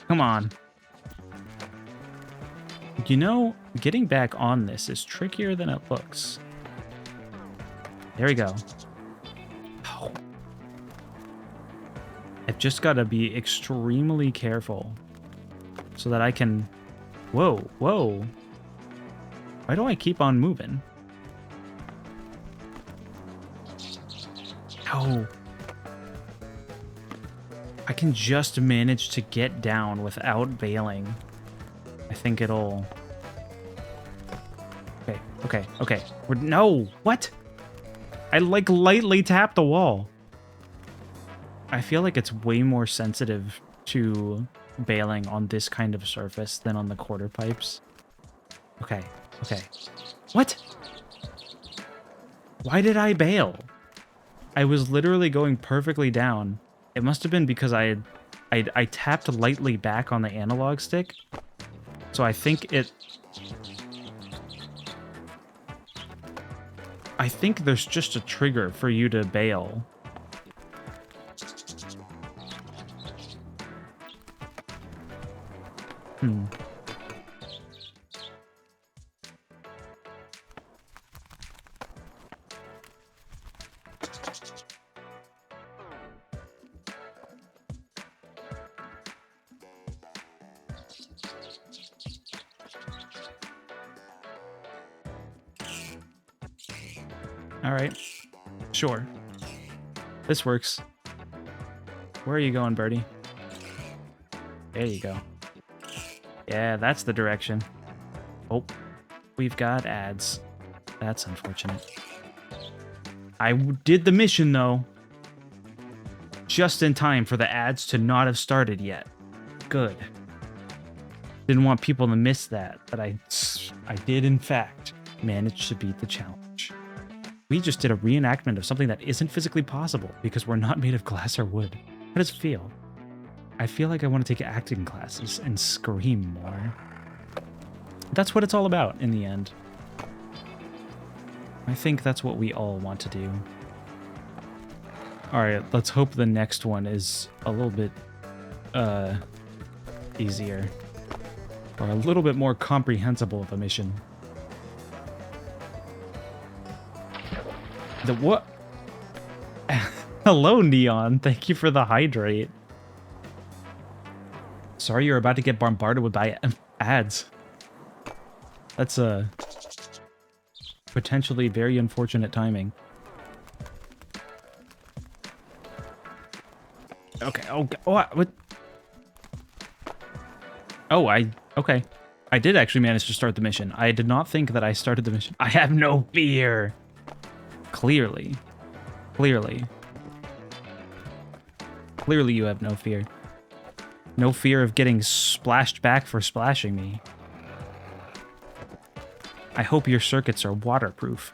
Come on. You know, getting back on this is trickier than it looks. There we go. Oh. I've just got to be extremely careful so that I can... Whoa, whoa. Why do I keep on moving? Oh. I can just manage to get down without bailing. I think it'll... Okay. No! What? I, like, lightly tapped the wall. I feel like it's way more sensitive to bailing on this kind of surface than on the quarter pipes. Okay. What? Why did I bail? I was literally going perfectly down. It must have been because I tapped lightly back on the analog stick. So I think there's just a trigger for you to bail. All right. Sure. This works. Where are you going, birdie? There you go. Yeah, that's the direction. Oh, we've got ads. That's unfortunate. I did the mission, though. Just in time for the ads to not have started yet. Good. Didn't want people to miss that, but I did, in fact, manage to beat the challenge. We just did a reenactment of something that isn't physically possible because we're not made of glass or wood. How does it feel? I feel like I want to take acting classes and scream more. That's what it's all about in the end. I think that's what we all want to do. Alright, let's hope the next one is a little bit easier. Or a little bit more comprehensible of a mission. The what? Hello, Neon. Thank you for the hydrate. Sorry you're about to get bombarded with ads. That's potentially very unfortunate timing. Okay. Oh, what? Oh, okay. I did actually manage to start the mission. I did not think that I started the mission. I have no fear. Clearly you have no fear. No fear of getting splashed back for splashing me. I hope your circuits are waterproof.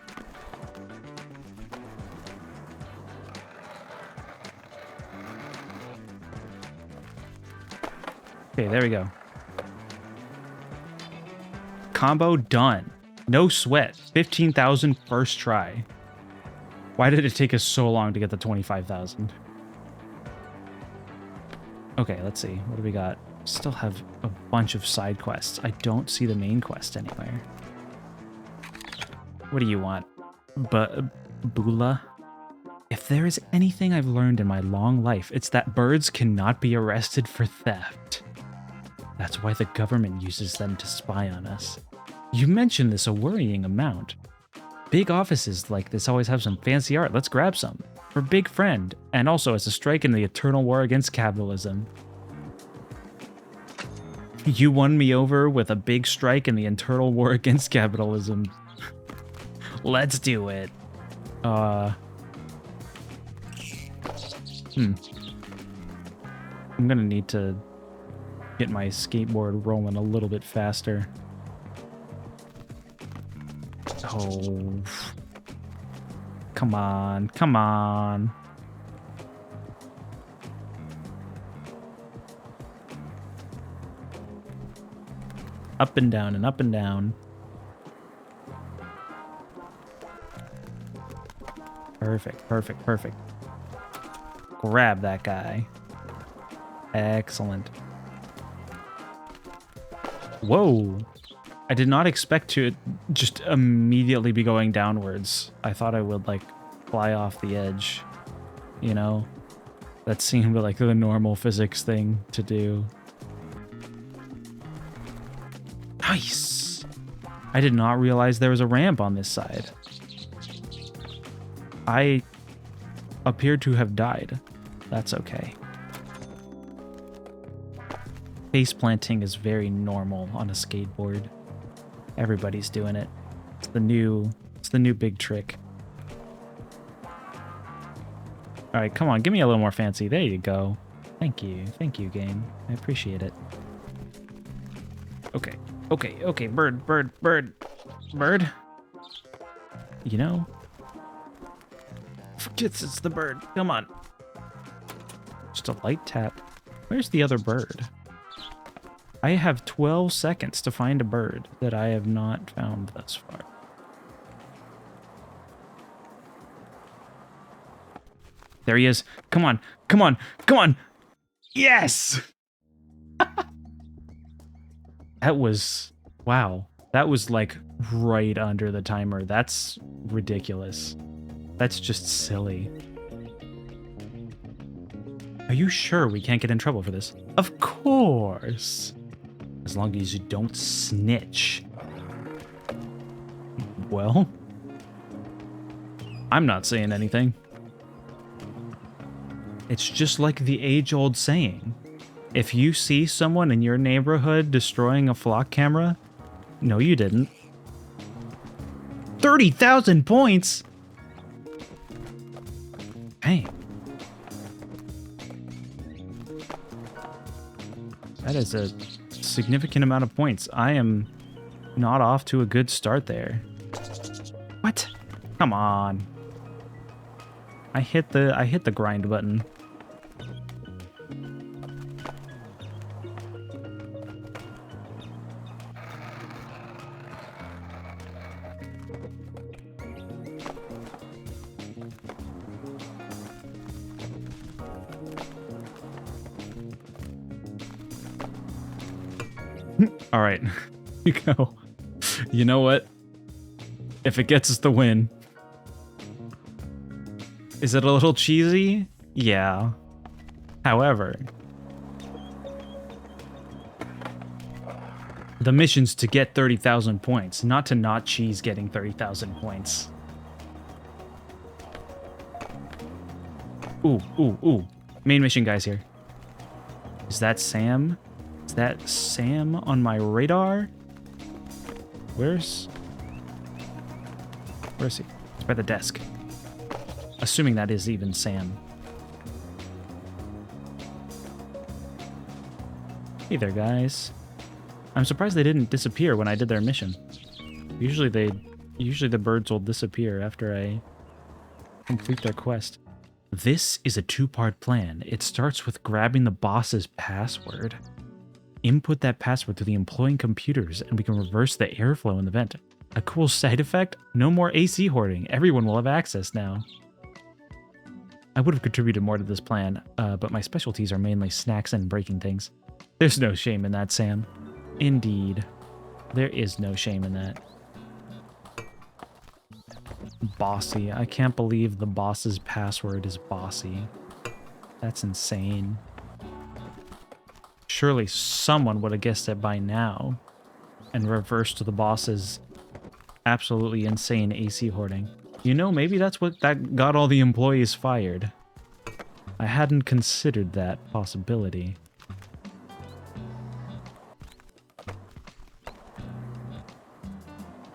Okay, there we go. Combo done. No sweat. 15,000 first try. Why did it take us so long to get the 25,000? Okay, let's see. What do we got? Still have a bunch of side quests. I don't see the main quest anywhere. What do you want? Bula? If there is anything I've learned in my long life, it's that birds cannot be arrested for theft. That's why the government uses them to spy on us. You mentioned this a worrying amount. Big offices like this always have some fancy art. Let's grab some. For Big Friend, and also as a strike in the eternal war against capitalism. You won me over with a big strike in the eternal war against capitalism. Let's do it. I'm gonna need to get my skateboard rolling a little bit faster. Oh. Come on. Come on. Up and down and up and down. Perfect, perfect, perfect. Grab that guy. Excellent. Whoa. I did not expect to just immediately be going downwards. I thought I would, like, fly off the edge. You know? That seemed like the normal physics thing to do. Nice! I did not realize there was a ramp on this side. I appeared to have died. That's okay. Face planting is very normal on a skateboard. Everybody's doing it. It's the new big trick. All right, come on, give me a little more fancy. There you go. Thank you, game. I appreciate it. Okay, okay, bird. You know, forgets it's the bird. Come on. Just a light tap. Where's the other bird? I have 12 seconds to find a bird that I have not found thus far. There he is. Come on, come on, come on. Yes! That was, wow. That was like right under the timer. That's ridiculous. That's just silly. Are you sure we can't get in trouble for this? Of course. As long as you don't snitch. Well, I'm not saying anything. It's just like the age-old saying. If you see someone in your neighborhood destroying a flock camera, no, you didn't. 30,000 points? Dang. That is a significant amount of points. I am not off to a good start there. What? Come on. I hit the grind button. All right, you go. You know what? If it gets us the win. Is it a little cheesy? Yeah. However, the mission's to get 30,000 points, not to not cheese getting 30,000 points. Ooh, ooh, ooh. Main mission guy's here. Is that Sam? Is that Sam on my radar? Where's he? He's by the desk. Assuming that is even Sam. Hey there, guys. I'm surprised they didn't disappear when I did their mission. Usually the birds will disappear after I complete their quest. This is a two-part plan. It starts with grabbing the boss's password. Input that password to the employing computers and we can reverse the airflow in the vent. A cool side effect? No more AC hoarding. Everyone will have access now. I would have contributed more to this plan, but my specialties are mainly snacks and breaking things. There's no shame in that, Sam. Indeed. There is no shame in that. Bossy. I can't believe the boss's password is bossy. That's insane. Surely someone would have guessed it by now and reversed the boss's absolutely insane AC hoarding. You know, maybe that's what that got all the employees fired. I hadn't considered that possibility.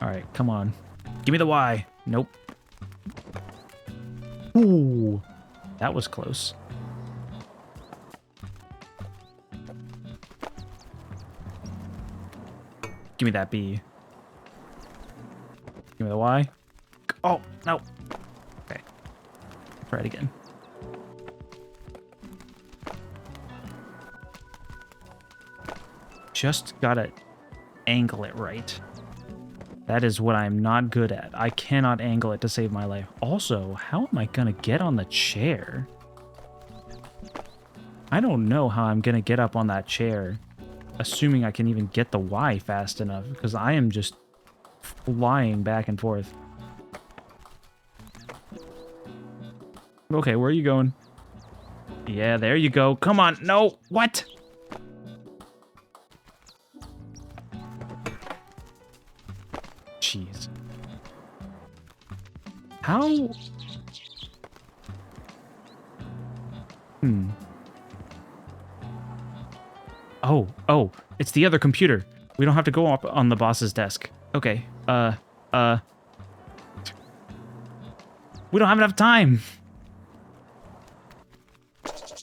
All right, come on. Give me the Y. Nope. Ooh, that was close. Give me that B. Give me the Y. Oh, no. Okay. Try it again. Just gotta angle it right. That is what I'm not good at. I cannot angle it to save my life. Also, how am I gonna get on the chair? I don't know how I'm gonna get up on that chair, assuming I can even get the Y fast enough, because I am just flying back and forth. Okay, where are you going? Yeah, there you go. Come on. No. What? Jeez. How? Oh, it's the other computer. We don't have to go up on the boss's desk. Okay. We don't have enough time.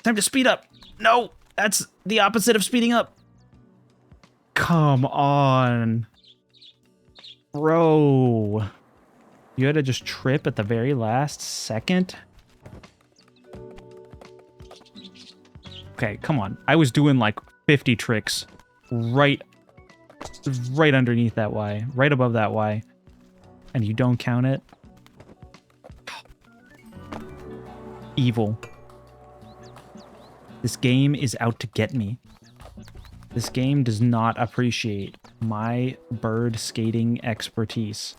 Time to speed up. No, that's the opposite of speeding up. Come on. Bro. You had to just trip at the very last second? Okay, come on. I was doing like 50 tricks right underneath that Y, right above that Y. And you don't count it? Evil. This game is out to get me. This game does not appreciate my bird skating expertise.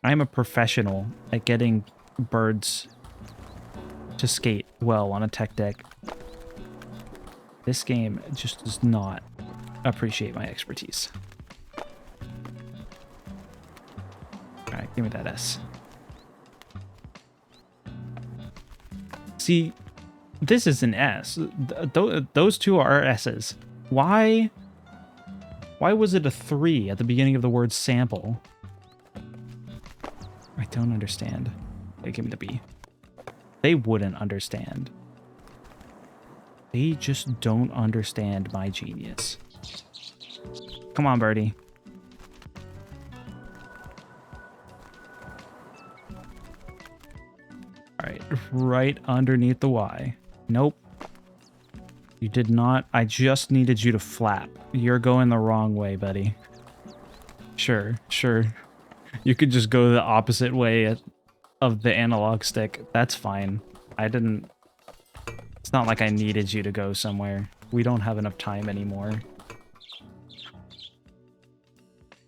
I'm a professional at getting birds to skate well on a tech deck. This game just does not appreciate my expertise. Alright, give me that S. See, this is an S. Those two are S's. Why was it a 3 at the beginning of the word sample? I don't understand. Okay, give me the B. They wouldn't understand. They just don't understand my genius. Come on, birdie. Alright, right underneath the Y. Nope. You did not. I just needed you to flap. You're going the wrong way, buddy. Sure. You could just go the opposite way of the analog stick. That's fine. It's not like I needed you to go somewhere. We don't have enough time anymore.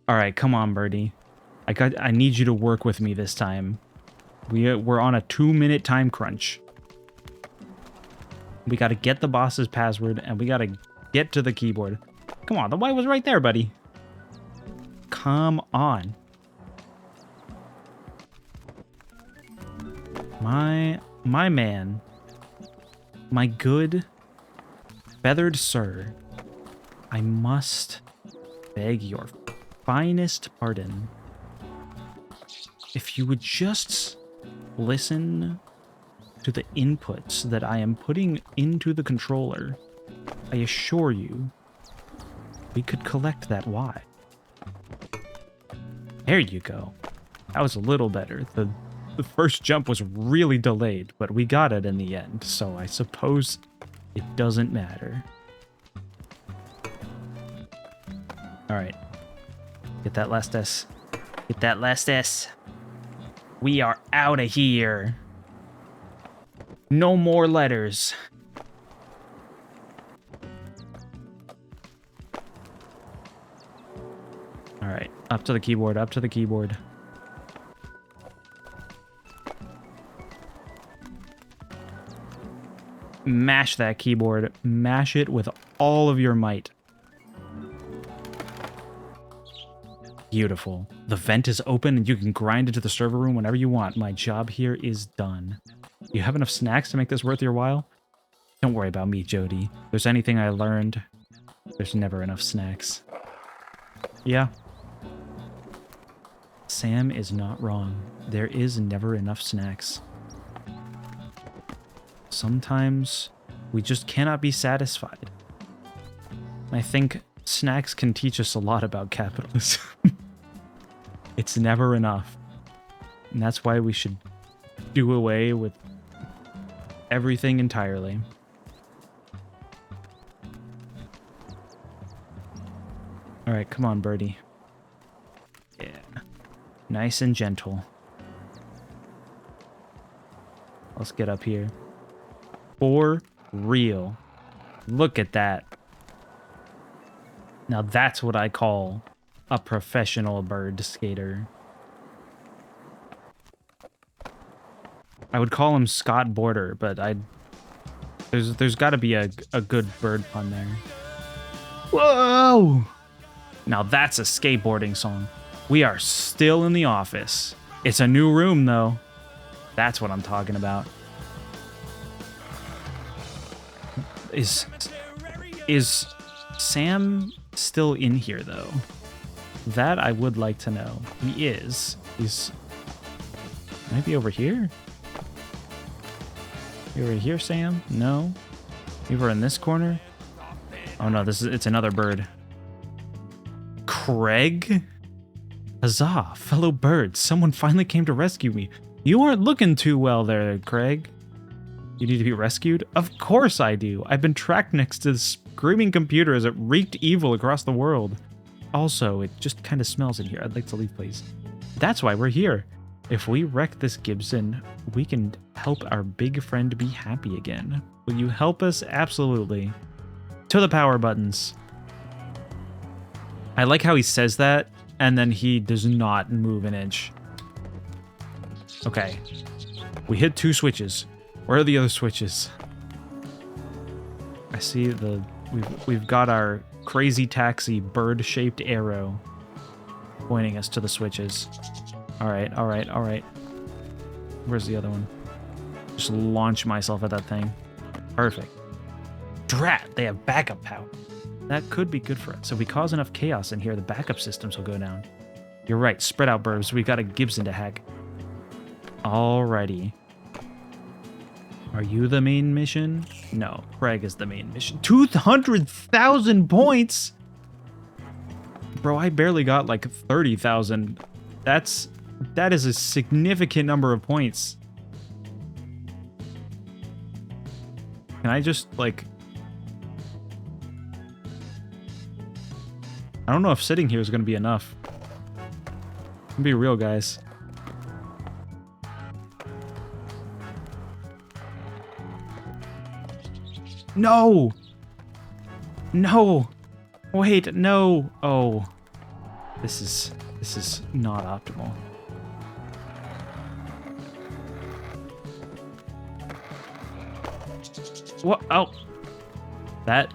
Alright, come on, birdie. I need you to work with me this time. We're on a 2-minute time crunch. We gotta get the boss's password, and we gotta get to the keyboard. Come on, the Y was right there, buddy. Come on. My man. My good, feathered sir. I must beg your finest pardon. If you would just listen to the inputs that I am putting into the controller, I assure you, we could collect that Y. There you go. That was a little better. The first jump was really delayed, but we got it in the end, so I suppose it doesn't matter. Alright. Get that last S. Get that last S. We are out of here. No more letters. Alright, up to the keyboard, up to the keyboard. Mash that keyboard. Mash it with all of your might. Beautiful. The vent is open and you can grind into the server room whenever you want. My job here is done. You have enough snacks to make this worth your while? Don't worry about me, Jody. If there's anything I learned, there's never enough snacks. Yeah. Sam is not wrong. There is never enough snacks. Sometimes we just cannot be satisfied. I think snacks can teach us a lot about capitalism. It's never enough. And that's why we should do away with everything entirely. All right, come on, birdie. Yeah. Nice and gentle. Let's get up here. For real. Look at that. Now that's what I call a professional bird skater. I would call him Scott Border, but there's got to be a good bird pun there. Whoa! Now that's a skateboarding song. We are still in the office. It's a new room, though. That's what I'm talking about. Is Sam still in here, though? That I would like to know. He is. He's maybe over here? You over here, Sam? No? You were in this corner? Oh no, it's another bird. Craig? Huzzah, fellow birds. Someone finally came to rescue me. You aren't looking too well there, Craig. You need to be rescued? Of course I do. I've been tracked next to the screaming computer as it wreaked evil across the world. Also, it just kind of smells in here. I'd like to leave, please. That's why we're here. If we wreck this Gibson, we can help our big friend be happy again. Will you help us? Absolutely. To the power buttons. I like how he says that, and then he does not move an inch. Okay. We hit 2 switches. Where are the other switches? I see we've got our crazy taxi bird-shaped arrow pointing us to the switches. All right. Where's the other one? Just launch myself at that thing. Perfect. Drat, they have backup power. That could be good for us. If we cause enough chaos in here, the backup systems will go down. You're right, spread out, birds. We've got a Gibson to hack. Alrighty. Are you the main mission? No, Craig is the main mission. 200,000 points? Bro, I barely got like 30,000. That is a significant number of points. Can I just, like... I don't know if sitting here is going to be enough. I'm be real, guys. No! No! Wait, no! Oh. This is not optimal. What? Oh. That...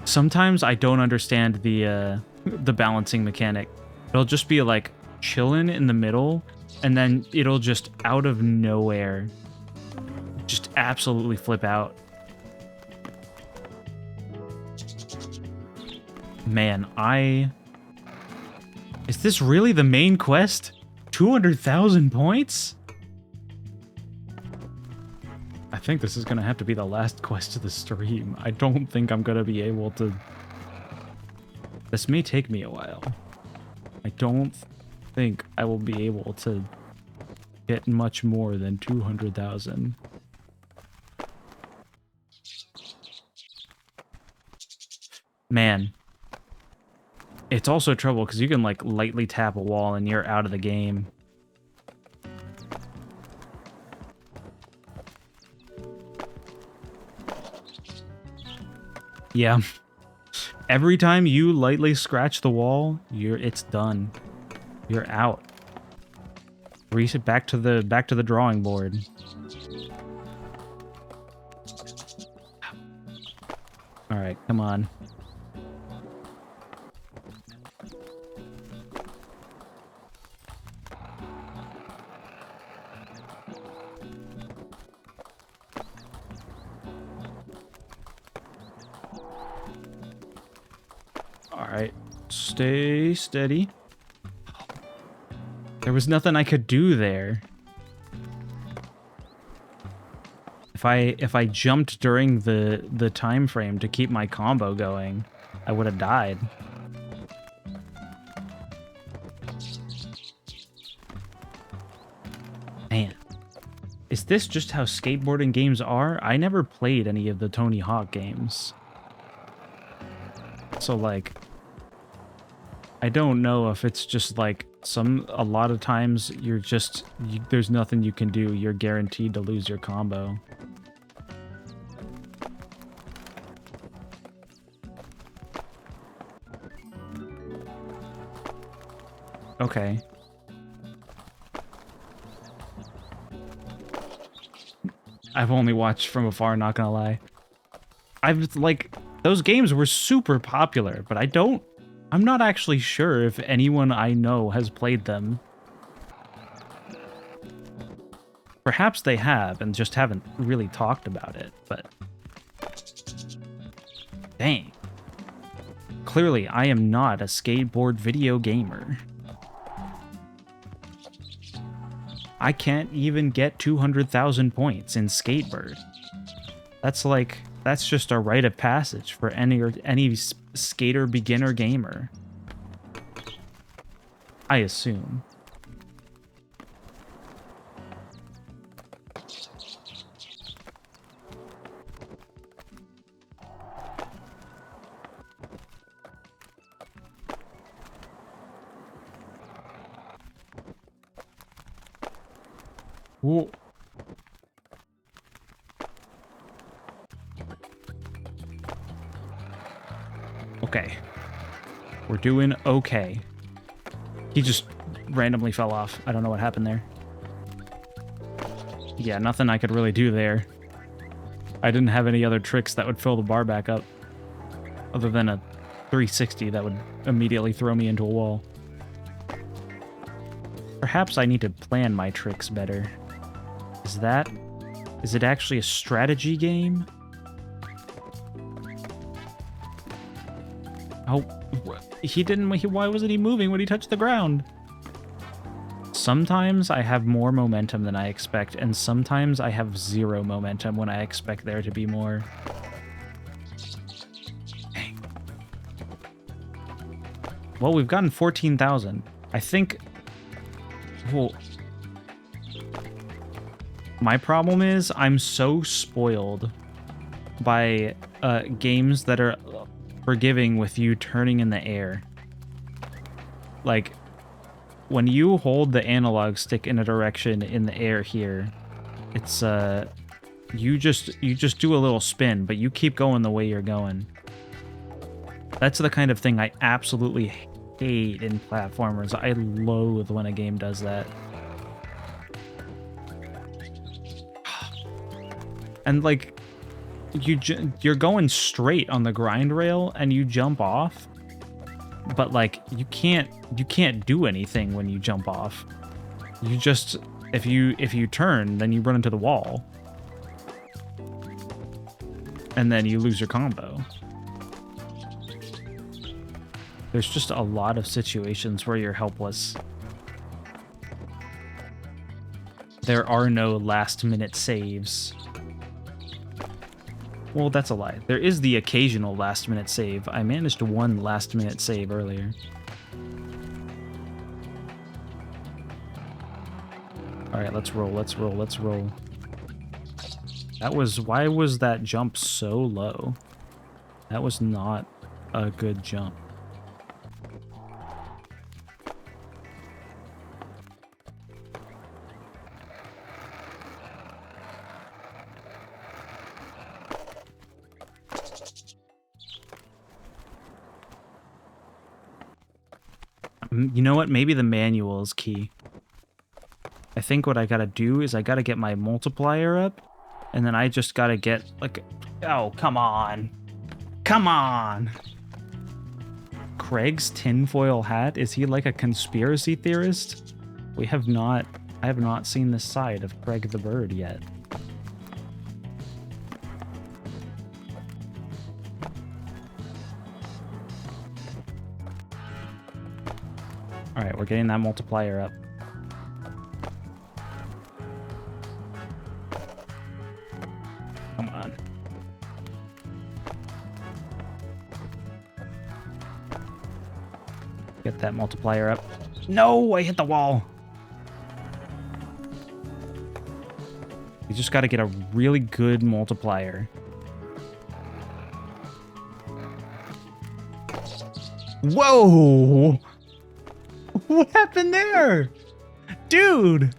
sometimes I don't understand the balancing mechanic. It'll just be like chilling in the middle, and then it'll just out of nowhere just absolutely flip out. Man, is this really the main quest? 200,000 points? I think this is gonna have to be the last quest of the stream. I don't think I'm gonna be able to... This may take me a while. I don't think I will be able to get much more than 200,000. Man. It's also trouble because you can like lightly tap a wall and you're out of the game. Yeah. Every time you lightly scratch the wall, it's done. You're out. Reset back to the drawing board. All right, come on. Alright, stay steady. There was nothing I could do there. If I jumped during the time frame to keep my combo going, I would have died. this just how skateboarding games are? I never played any of the Tony Hawk games. So, like, I don't know if it's just like a lot of times you're just, there's nothing you can do. You're guaranteed to lose your combo. Okay. I've only watched from afar, not gonna lie. Those games were super popular, but I'm not actually sure if anyone I know has played them. Perhaps they have and just haven't really talked about it, but dang. Clearly, I am not a skateboard video gamer. I can't even get 200,000 points in Skatebird. That's just a rite of passage for any skater beginner gamer. I assume. Whoa. Okay. We're doing okay. He just randomly fell off. I don't know what happened there. Yeah, nothing I could really do there. I didn't have any other tricks that would fill the bar back up. Other than a 360 that would immediately throw me into a wall. Perhaps I need to plan my tricks better. Is it actually a strategy game? Oh, why wasn't he moving when he touched the ground? Sometimes I have more momentum than I expect, and sometimes I have zero momentum when I expect there to be more. Dang. Well, we've gotten 14,000. I think... Well... My problem is I'm so spoiled by games that are forgiving with you turning in the air. Like, when you hold the analog stick in a direction in the air here, it's you just do a little spin, but you keep going the way you're going. That's the kind of thing I absolutely hate in platformers. I loathe when a game does that. And like, you're going straight on the grind rail and you jump off, but like you can't do anything when you jump off. You just, if you turn, then you run into the wall, and then you lose your combo. There's just a lot of situations where you're helpless. There are no last-minute saves. Well, that's a lie. There is the occasional last-minute save. I managed one last-minute save earlier. Alright, let's roll, let's roll, let's roll. Why was that jump so low? That was not a good jump. You know what? Maybe the manual is key. I think what I gotta do is I gotta get my multiplier up, and then I just gotta get, like... Oh, come on. Come on! Craig's tinfoil hat? Is he like a conspiracy theorist? I have not seen this side of Craig the Bird yet. Alright, we're getting that multiplier up. Come on. Get that multiplier up. No, I hit the wall. We just got to get a really good multiplier. Whoa! What happened there? Dude!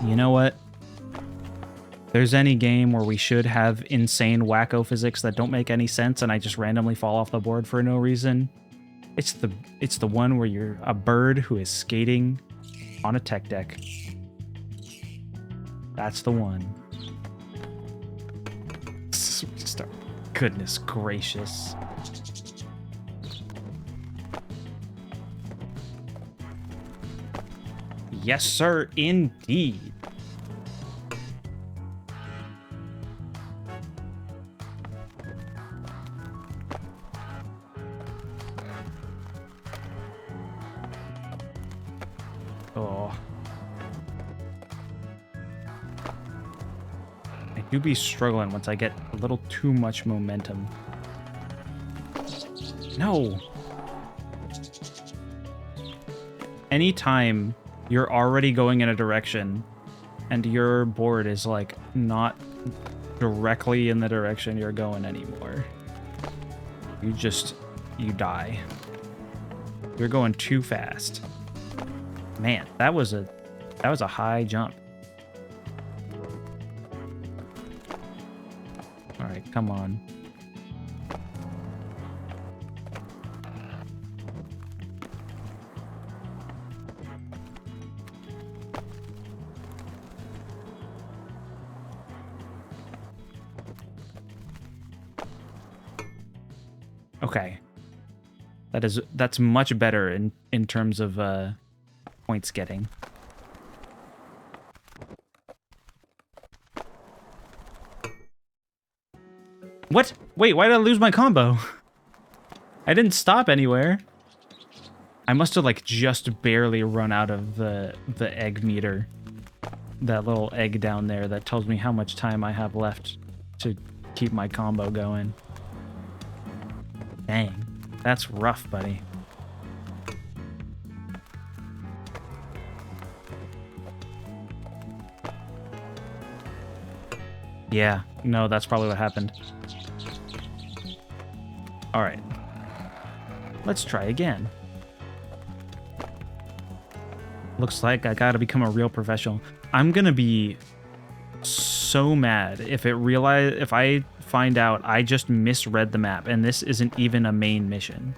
You know what? There's any game where we should have insane wacko physics that don't make any sense and I just randomly fall off the board for no reason. It's the one where you're a bird who is skating on a tech deck. That's the one. Start. Goodness gracious. Yes, sir, indeed. Oh. I do be struggling once I get a little too much momentum. No. Anytime you're already going in a direction and your board is like not directly in the direction you're going anymore, you die. You're going too fast. Man, that was a high jump. All right, come on. Okay. That's much better in terms of points getting. What? Wait, why did I lose my combo? I didn't stop anywhere. I must have like just barely run out of the egg meter. That little egg down there that tells me how much time I have left to keep my combo going. Dang, that's rough, buddy. Yeah, no, that's probably what happened. All right. Let's try again. Looks like I gotta become a real professional. I'm gonna be so mad if I find out I just misread the map and this isn't even a main mission.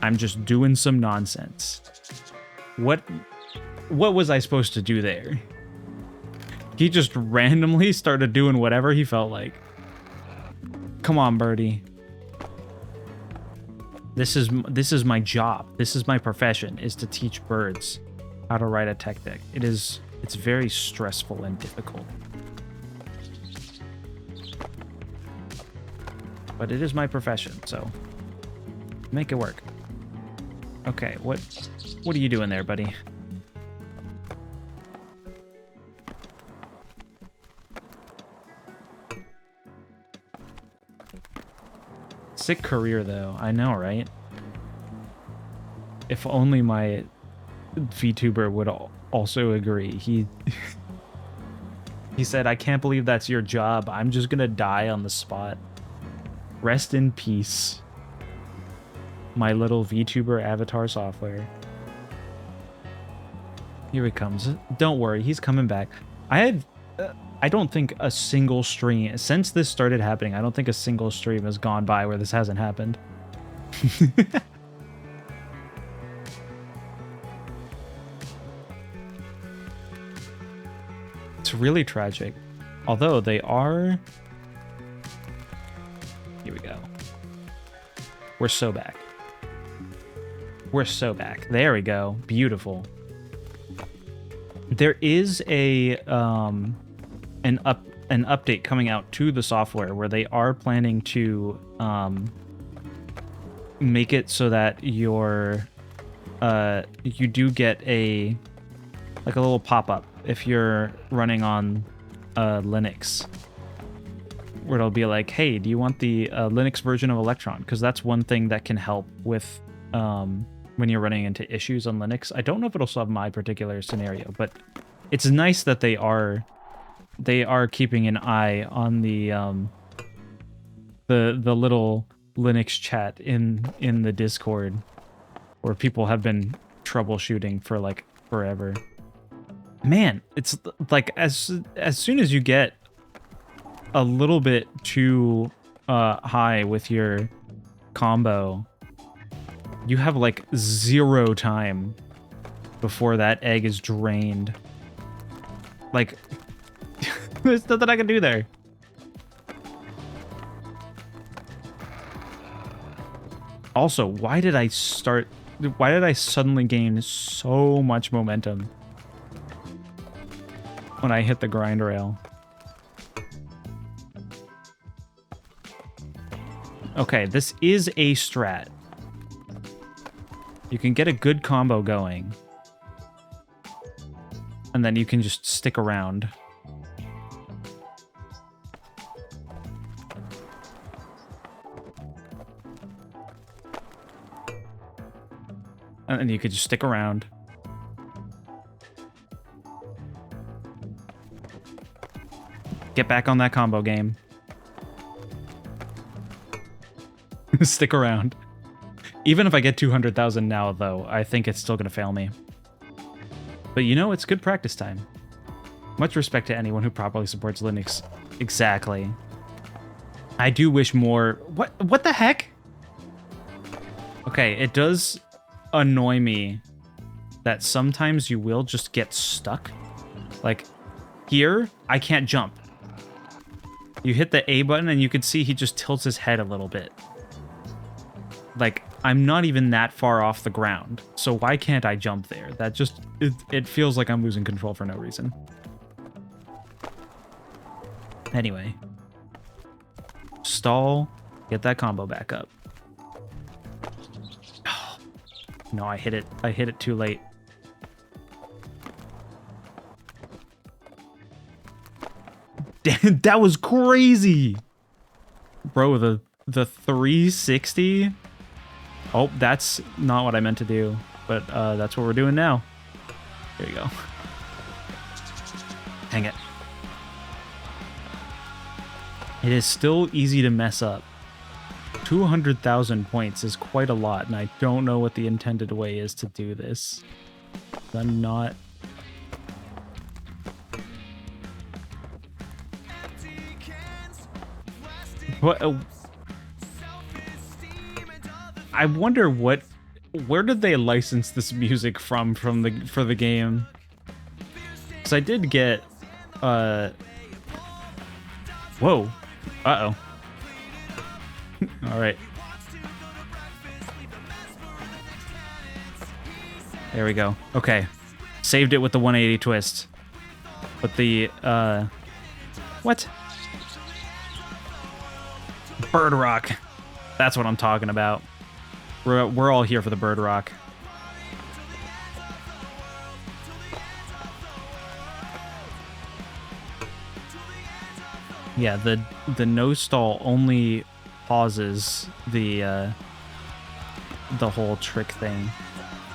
I'm just doing some nonsense. What was I supposed to do there? He just randomly started doing whatever he felt like. Come on, birdie. This is my job. This is my profession, is to teach birds how to ride a tech deck. It's very stressful and difficult. But it is my profession, so make it work. Okay, what are you doing there, buddy? Sick career, though. I know, right? If only my VTuber would also agree. He said, I can't believe that's your job. I'm just gonna die on the spot. Rest in peace, my little VTuber avatar software. Here he comes. Don't worry, he's coming back. I don't think a single stream, since this started happening, I don't think a single stream has gone by where this hasn't happened. It's really tragic. Although they are... Here we go. We're so back. We're so back. There we go. Beautiful. There is an update coming out to the software where they are planning to make it so that you do get a little pop-up if you're running on Linux, where it'll be like, hey, do you want the Linux version of Electron? Because that's one thing that can help with when you're running into issues on Linux. I don't know if it'll solve my particular scenario, but it's nice that they are keeping an eye on the little Linux chat in the Discord, where people have been troubleshooting for like forever. Man, it's like as soon as you get a little bit too high with your combo, you have like 0 time before that egg is drained. Like, there's nothing I can do there. Also, why did I suddenly gain so much momentum when I hit the grind rail? Okay, this is a strat. You can get a good combo going, and then you can just stick around. And then you could just stick around. Get back on that combo game. Stick around. Even if I get 200,000 now, though, I think it's still going to fail me. But you know, it's good practice time. Much respect to anyone who properly supports Linux. Exactly. I do wish more... What the heck? Okay, it does annoy me that sometimes you will just get stuck. Like, here, I can't jump. You hit the A button and you can see he just tilts his head a little bit. Like, I'm not even that far off the ground, so why can't I jump there? That just, it feels like I'm losing control for no reason. Anyway. Stall, get that combo back up. Oh, no, I hit it too late. Damn, that was crazy! Bro, the 360... Oh, that's not what I meant to do, but that's what we're doing now. There you go. Dang it. It is still easy to mess up. 200,000 points is quite a lot, and I don't know what the intended way is to do this. I'm not... What? I wonder where did they license this music from for the game? Because I did get, whoa, uh-oh. All right. There we go. Okay, saved it with the 180 twist. But the, what? Bird Rock. That's what I'm talking about. We're all here for the Bird Rock. Yeah, the no stall only pauses the whole trick thing.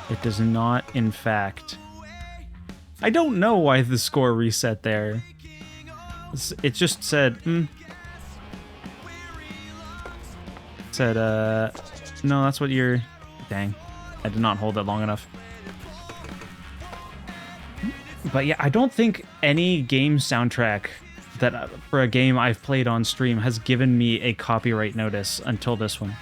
It does not, in fact. I don't know why the score reset there. It just said, It said, no, that's what you're... Dang. I did not hold it long enough. But yeah, I don't think any game soundtrack that for a game I've played on stream has given me a copyright notice until this one.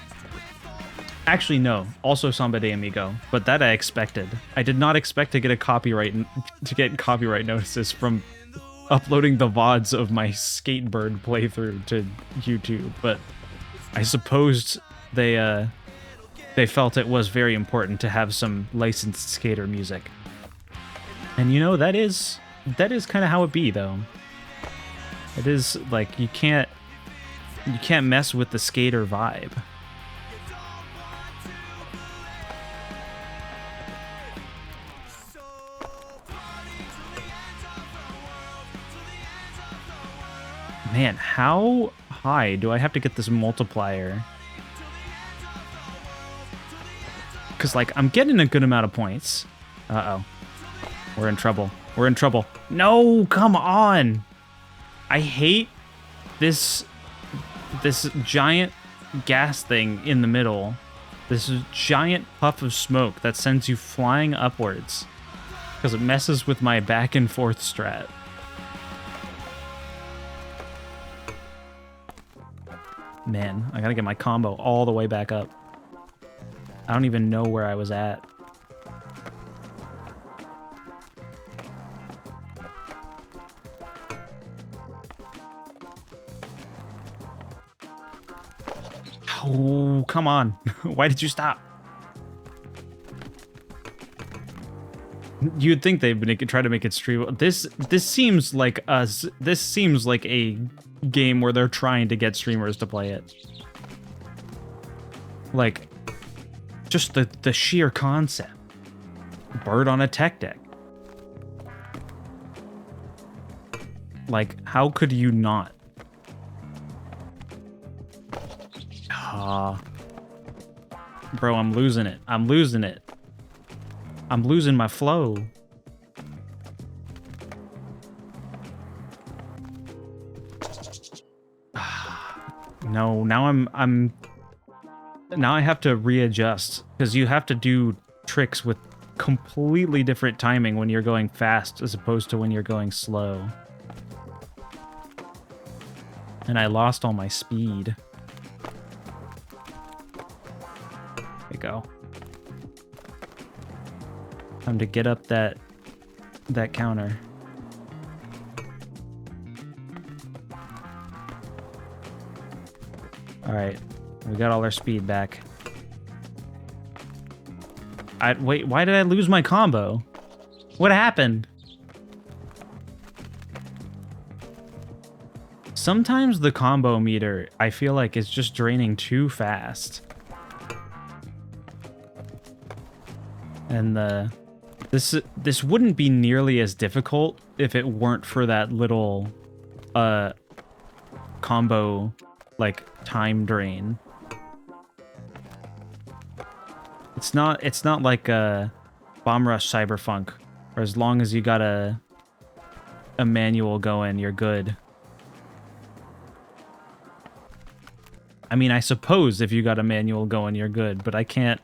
Actually, no. Also Samba de Amigo, but that I expected. I did not expect to get copyright notices from uploading the VODs of my Skatebird playthrough to YouTube, but I supposed they felt it was very important to have some licensed skater music. And you know, that is kind of how it be, though. It is like you can't mess with the skater vibe. Man, how high do I have to get this multiplier? Because, like, I'm getting a good amount of points. Uh-oh. We're in trouble. We're in trouble. No, come on. I hate this giant gas thing in the middle. This giant puff of smoke that sends you flying upwards. Because it messes with my back and forth strat. Man, I gotta get my combo all the way back up. I don't even know where I was at. Oh, come on. Why did you stop? You'd think they would try to make it streamable. This seems like a game where they're trying to get streamers to play it. Like, just the sheer concept. Bird on a tech deck. Like, how could you not? Bro, I'm losing it. I'm losing it. I'm losing my flow. No, now now I have to readjust because you have to do tricks with completely different timing when you're going fast as opposed to when you're going slow. And I lost all my speed. There we go. Time to get up that counter. All right, we got all our speed back. Wait, why did I lose my combo? What happened? Sometimes the combo meter, I feel like, is just draining too fast. And this wouldn't be nearly as difficult if it weren't for that little combo like time drain. It's not like a Bomb Rush Cyberfunk, where as long as you got a manual going, you're good. I mean, I suppose if you got a manual going, you're good, but I can't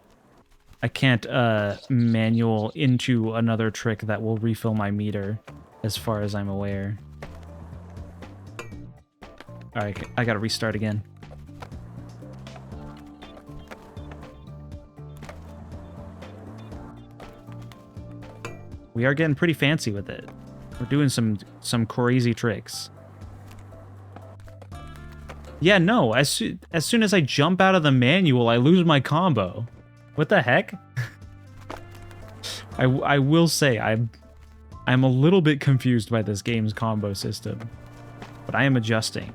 manual into another trick that will refill my meter, as far as I'm aware. Alright, I gotta restart again. We are getting pretty fancy with it. We're doing some crazy tricks. Yeah, no, as soon as I jump out of the manual, I lose my combo. What the heck? I will say I'm a little bit confused by this game's combo system, but I am adjusting.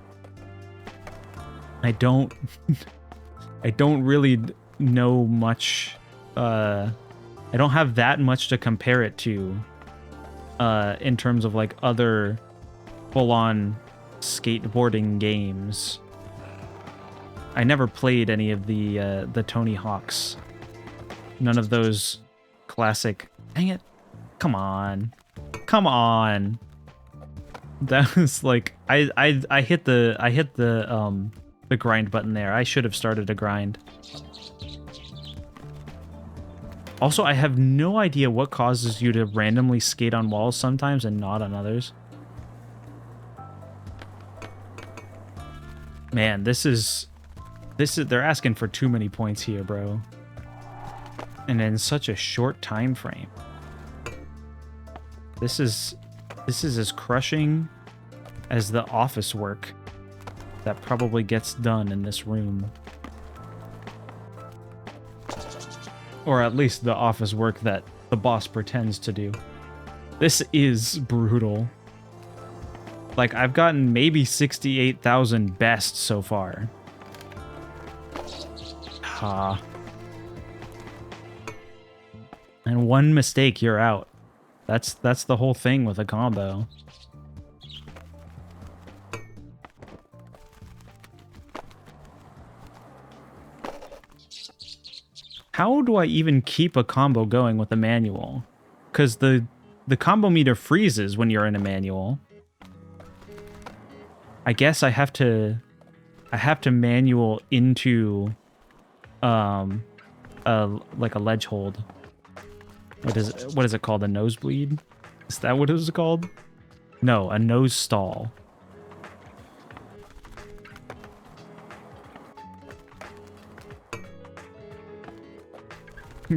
I don't really know much. I don't have that much to compare it to in terms of like other full-on skateboarding games. I never played any of the Tony Hawks. None of those classic. Dang it! Come on, come on. That was like I hit the grind button there. I should have started a grind. Also, I have no idea what causes you to randomly skate on walls sometimes and not on others. Man, this is they're asking for too many points here, bro. And in such a short time frame. This is as crushing as the office work that probably gets done in this room. Or at least the office work that the boss pretends to do. This is brutal. Like, I've gotten maybe 68,000 best so far. Ha. And one mistake, you're out. That's the whole thing with a combo. How do I even keep a combo going with a manual? Because the combo meter freezes when you're in a manual. I guess I have to manual into like a ledge hold. What is it called? A nosebleed? Is that what it was called? No, a nose stall.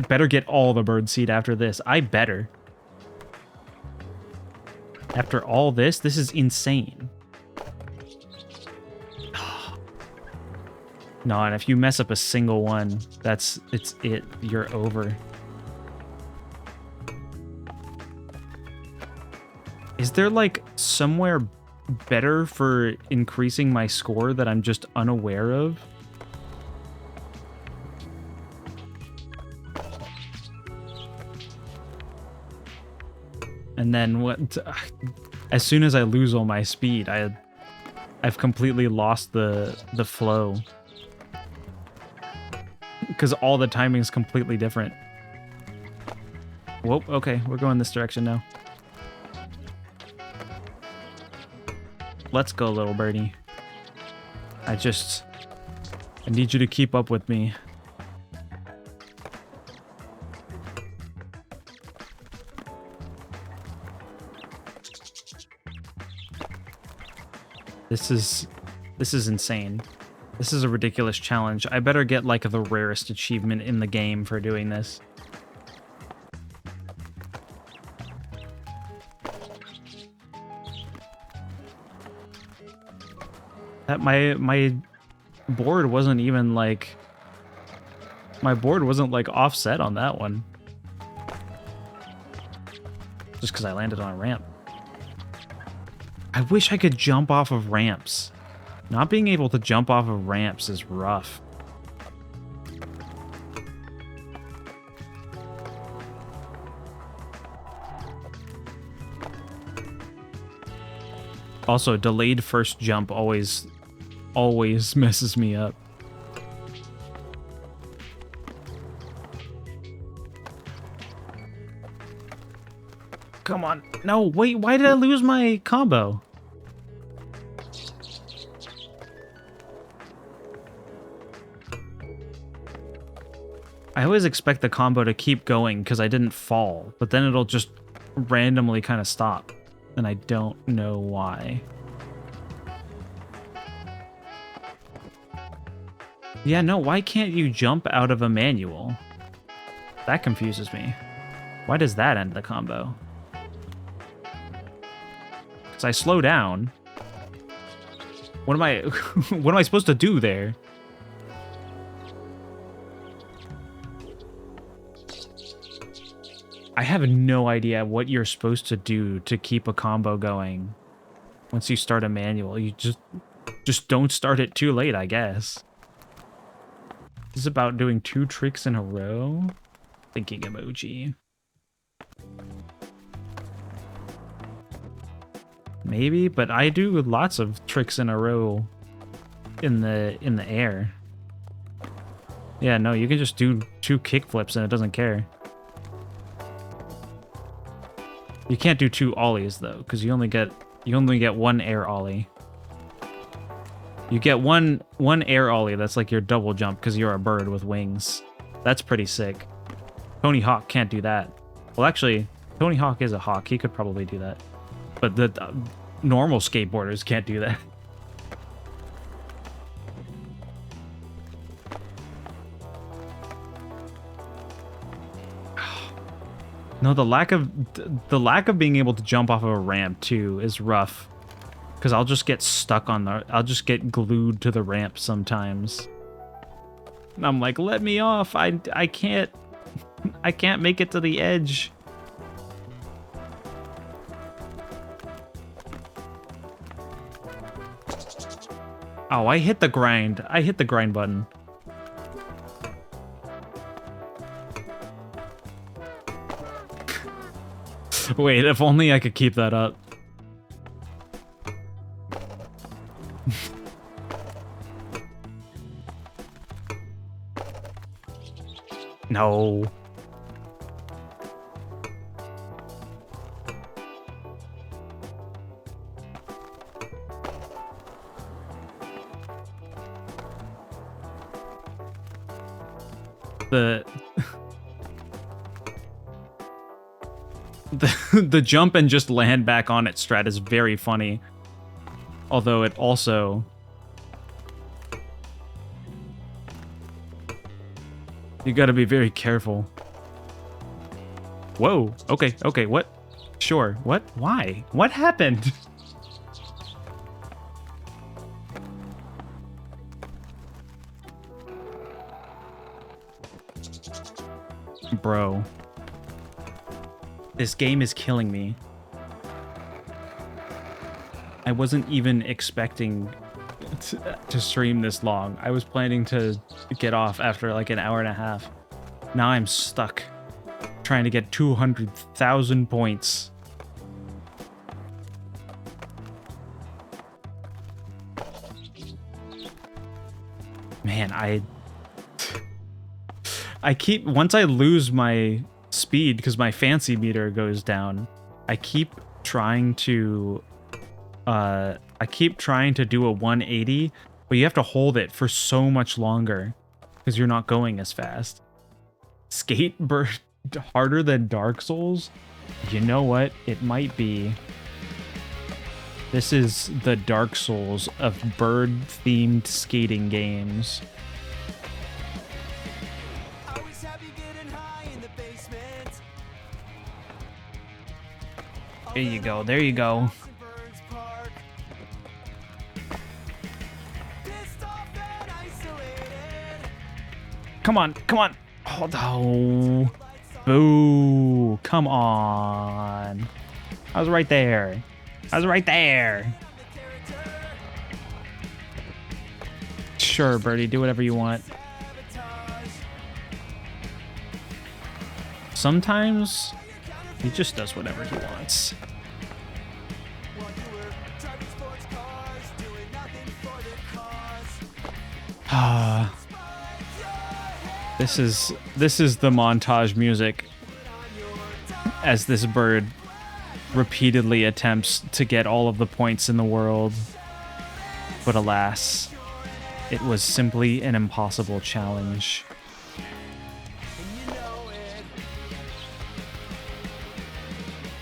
Better get all the birdseed after this. I better. After all this is insane. No, and if you mess up a single one, it's it. You're over. Is there like somewhere better for increasing my score that I'm just unaware of? And then what? As soon as I lose all my speed, I've completely lost the flow. Because all the timing is completely different. Whoop, okay, we're going this direction now. Let's go, little birdie. I need you to keep up with me. This is insane. This is a ridiculous challenge. I better get like the rarest achievement in the game for doing this. That my board wasn't even like offset on that one. Just because I landed on a ramp. I wish I could jump off of ramps. Not being able to jump off of ramps is rough. Also, delayed first jump always messes me up. Come on. No, wait, why did I lose my combo? I always expect the combo to keep going because I didn't fall, but then it'll just randomly kind of stop, and I don't know why. Yeah, no, why can't you jump out of a manual? That confuses me. Why does that end the combo? Because I slow down. What am I what am I supposed to do there? I have no idea what you're supposed to do to keep a combo going once you start a manual. You just don't start it too late, I guess. This is about doing 2 tricks in a row. Thinking emoji. Maybe, but I do lots of tricks in a row in the air. Yeah, no, you can just do 2 kickflips and it doesn't care. You can't do 2 ollies though, because you only get 1 air ollie. You get one air ollie that's like your double jump because you're a bird with wings. That's pretty sick. Tony Hawk can't do that. Well, actually, Tony Hawk is a hawk. He could probably do that. But the normal skateboarders can't do that. No, the lack of being able to jump off of a ramp too is rough. Because I'll just get stuck on I'll just get glued to the ramp sometimes. And I'm like, let me off. I can't make it to the edge. Oh, I hit the grind. I hit the grind button. Wait, if only I could keep that up. No. The the jump and just land back on it strat is very funny. Although it also... You gotta be very careful. Whoa. Okay, okay, what? Sure. What? Why? What happened? Bro. This game is killing me. I wasn't even expecting to stream this long. I was planning to get off after like an hour and a half. Now I'm stuck trying to get 200,000 points. Man, I keep, once I lose my speed because my fancy meter goes down, I keep trying to do a 180, but you have to hold it for so much longer because you're not going as fast. Skatebird harder than Dark Souls? You know what? It might be. This is the Dark Souls of bird-themed skating games. There you go, there you go. Come on, come on. Oh, no. Boo. Come on. I was right there. I was right there. Sure, Birdie, do whatever you want. Sometimes he just does whatever he wants. Ah. This is the montage music as this bird repeatedly attempts to get all of the points in the world. But alas, it was simply an impossible challenge.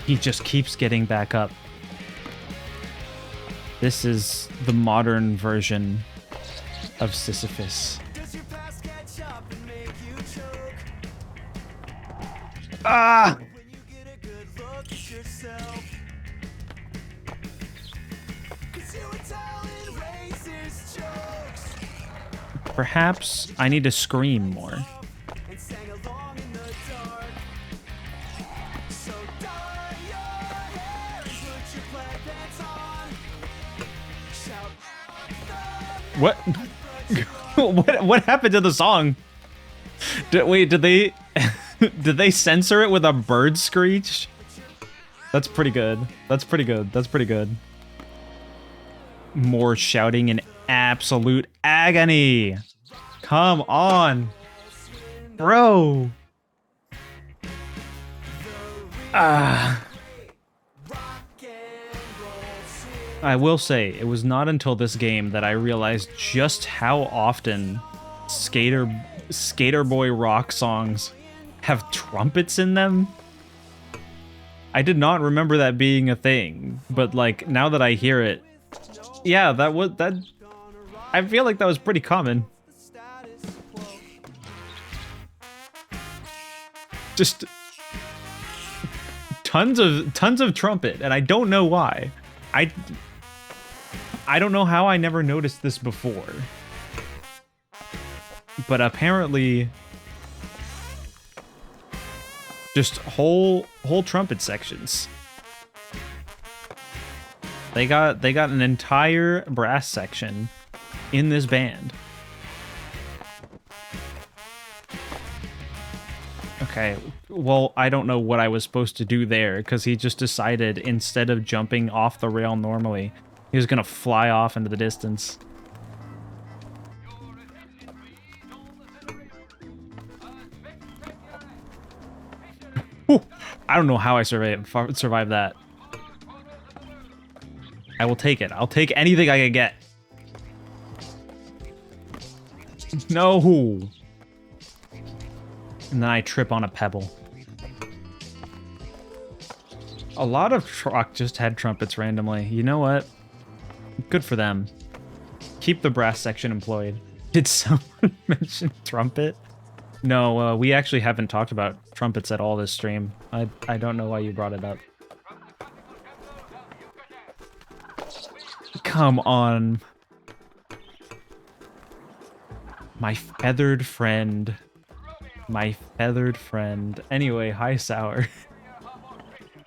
He just keeps getting back up. This is the modern version of Sisyphus. Ah! Perhaps I need to scream more. What? What happened to the song? Wait, did they did they censor it with a bird screech? That's pretty good. That's pretty good. That's pretty good. More shouting in absolute agony. Come on. Bro. Ah. I will say, it was not until this game that I realized just how often Skater Boy rock songs have trumpets in them. I did not remember that being a thing, but like now that I hear it, yeah, I feel like that was pretty common. Just tons of trumpet, and I don't know why. I don't know how I never noticed this before. But apparently just whole trumpet sections. They got an entire brass section in this band. Okay, well, I don't know what I was supposed to do there, because he just decided instead of jumping off the rail normally, he was gonna fly off into the distance. I don't know how I survived that. I will take it. I'll take anything I can get. No. And then I trip on a pebble. A lot of truck just had trumpets randomly. You know what? Good for them. Keep the brass section employed. Did someone mention trumpet? No, we actually haven't talked about trumpets at all this stream. I don't know why you brought it up. Come on. My feathered friend. My feathered friend. Anyway, hi, Sour.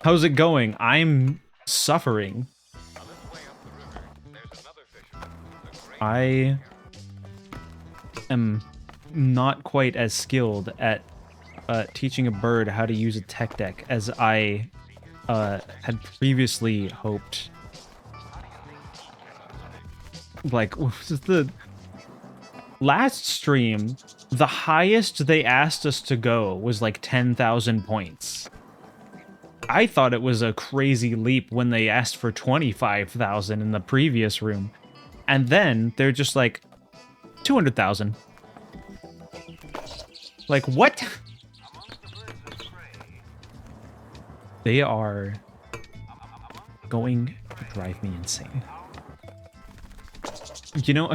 How's it going? I'm suffering. I am not quite as skilled at teaching a bird how to use a tech deck as I had previously hoped. Like, the last stream, the highest they asked us to go was like 10,000 points. I thought it was a crazy leap when they asked for 25,000 in the previous room. And then they're just like, 200,000. Like, what? They are going to drive me insane. You know,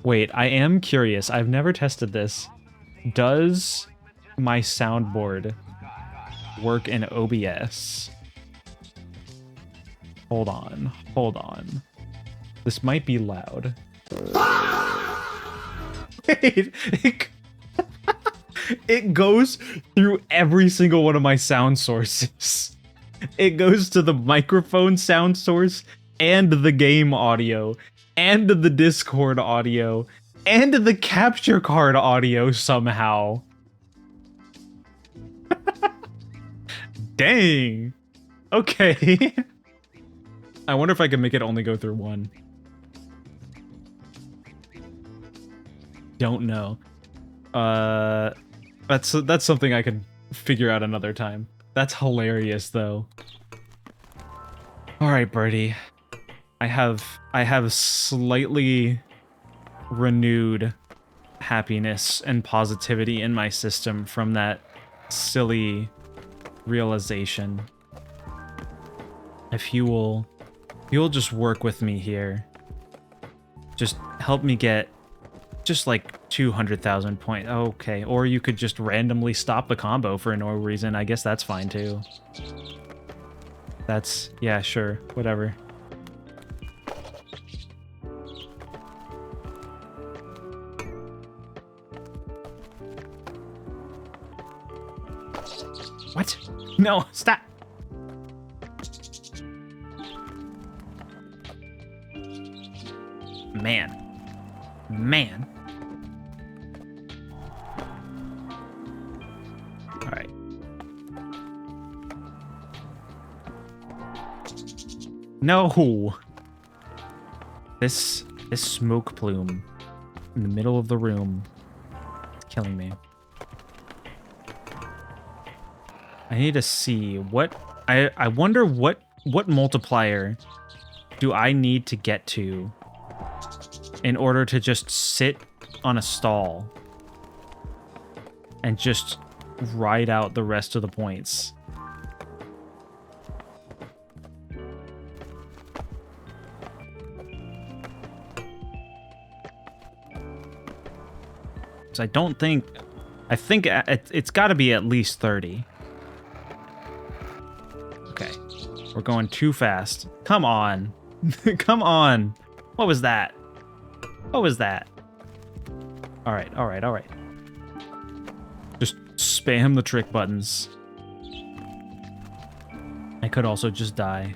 wait, I am curious. I've never tested this. Does my soundboard work in OBS? Hold on. Hold on. This might be loud. Wait, it goes through every single one of my sound sources. It goes to the microphone sound source and the game audio and the Discord audio and the capture card audio somehow. Dang. Okay. I wonder if I can make it only go through one. Don't know. That's something I could figure out another time. That's hilarious though. All right, Birdie. I have slightly renewed happiness and positivity in my system from that silly realization. If you'll just work with me here, just help me get just like 200,000 points. Okay, or you could just randomly stop the combo for no reason. I guess that's fine too. That's, yeah, sure, whatever. What? No, stop. Man. All right. No. This smoke plume in the middle of the room is killing me. I need to see what I wonder what multiplier do I need to get to in order to just sit on a stall and just ride out the rest of the points. So I think it's got to be at least 30. Okay, we're going too fast. Come on. Come on. What was that? What was that? All right. Just spam the trick buttons. I could also just die.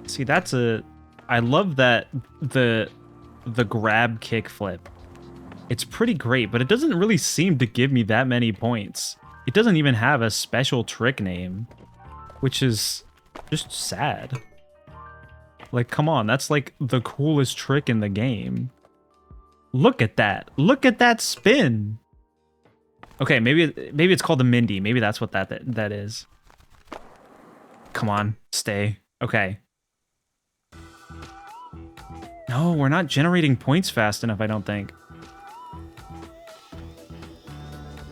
See, I love that the grab kickflip. It's pretty great, but it doesn't really seem to give me that many points. It doesn't even have a special trick name, which is just sad. Like, come on, that's like the coolest trick in the game. Look at that. Look at that spin. Okay, maybe it's called the Mindy. Maybe that's what that is. Come on, stay. Okay. No, we're not generating points fast enough, I don't think.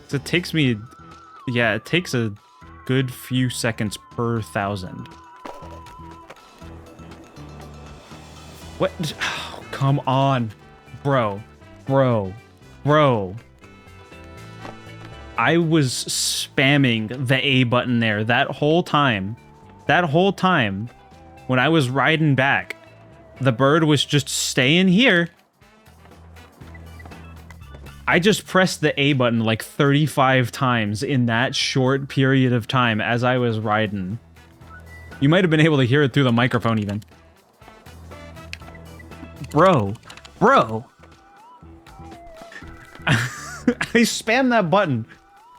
So it takes me... Yeah, it takes a good few seconds per 1,000. What? Oh, come on. Bro. I was spamming the A button there that whole time. That whole time, when I was riding back, the bird was just staying here. I just pressed the A button like 35 times in that short period of time as I was riding. You might have been able to hear it through the microphone even. Bro. I spammed that button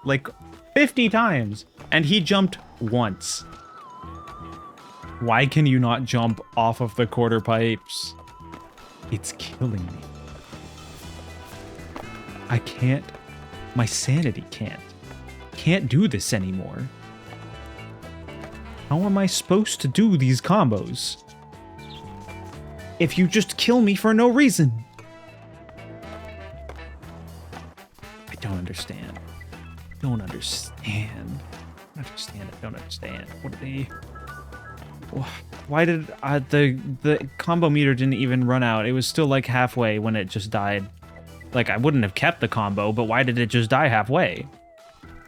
like 50 times and he jumped once. Why can you not jump off of the quarter pipes? It's killing me. I can't. My sanity can't. Can't do this anymore. How am I supposed to do these combos if you just kill me for no reason? I don't understand. Don't understand. Don't understand. What are they... Why did the combo meter didn't even run out? It was still like halfway when it just died. Like, I wouldn't have kept the combo, but why did it just die halfway?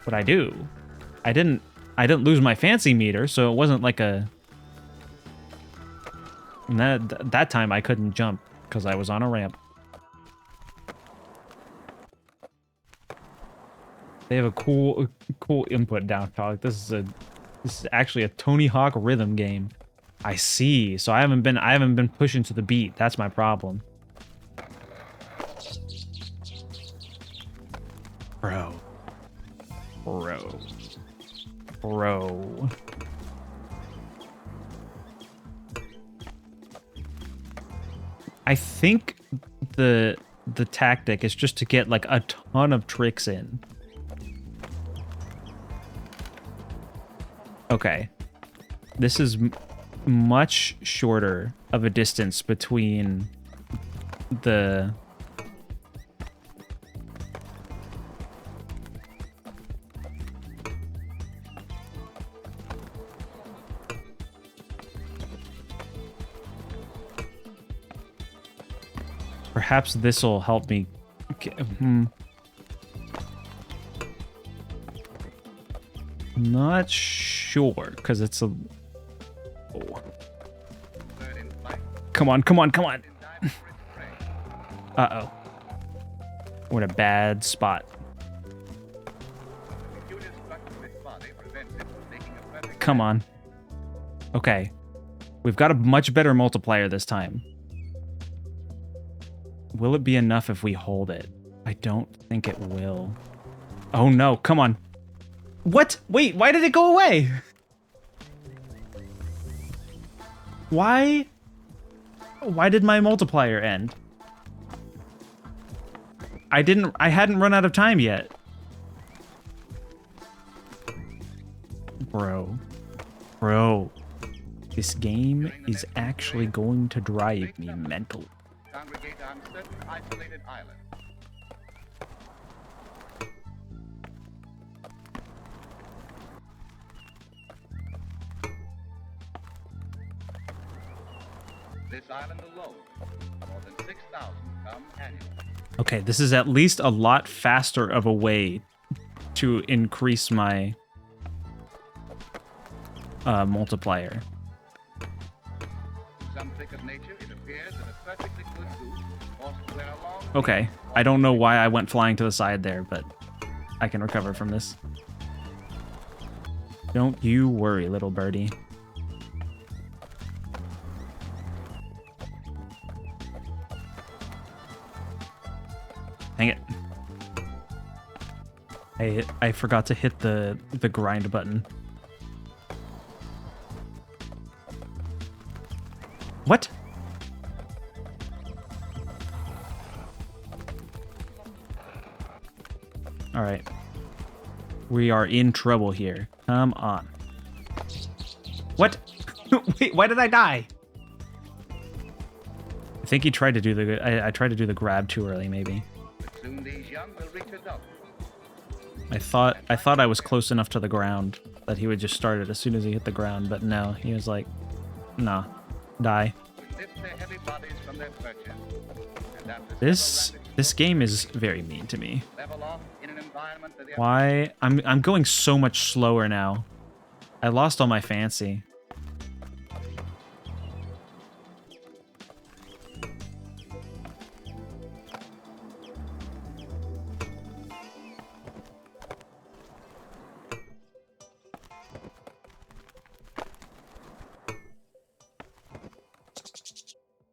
What'd I do? I didn't lose my fancy meter, so it wasn't like a... And that time I couldn't jump because I was on a ramp. They have a cool input down, Like, this is actually a Tony Hawk rhythm game. I see. So I haven't been pushing to the beat. That's my problem. Bro. I think the tactic is just to get like a ton of tricks in. Okay. This is much shorter of a distance between the... Perhaps this will help me... Not sure, because it's a... Oh. Come on. Uh-oh. We're in a bad spot. Come on. Okay. We've got a much better multiplier this time. Will it be enough if we hold it? I don't think it will. Oh no, come on. What? Wait, why did it go away? Why did my multiplier end? I hadn't run out of time yet. Bro. This game is actually going to drive me mental. Congregate on certain isolated islands. This island alone, more than 6,000 come annually. Okay, this is at least a lot faster of a way to increase my multiplier. Some trick of nature, it appears that a perfectly good goose forced where a long... Okay, I don't know why I went flying to the side there, but I can recover from this. Don't you worry, little birdie. Dang it. I forgot to hit the grind button. What? All right. We are in trouble here. Come on. What? Wait, why did I die? I think he tried to do the... I tried to do the grab too early, maybe. Soon these young will reach adulthood. I thought I was close enough to the ground that he would just start it as soon as he hit the ground, but no, he was like, nah, die. Lift their heavy bodies from their perches. And after This game is very mean to me. level off in an environment that they are Why? I'm going so much slower now. I lost all my fancy.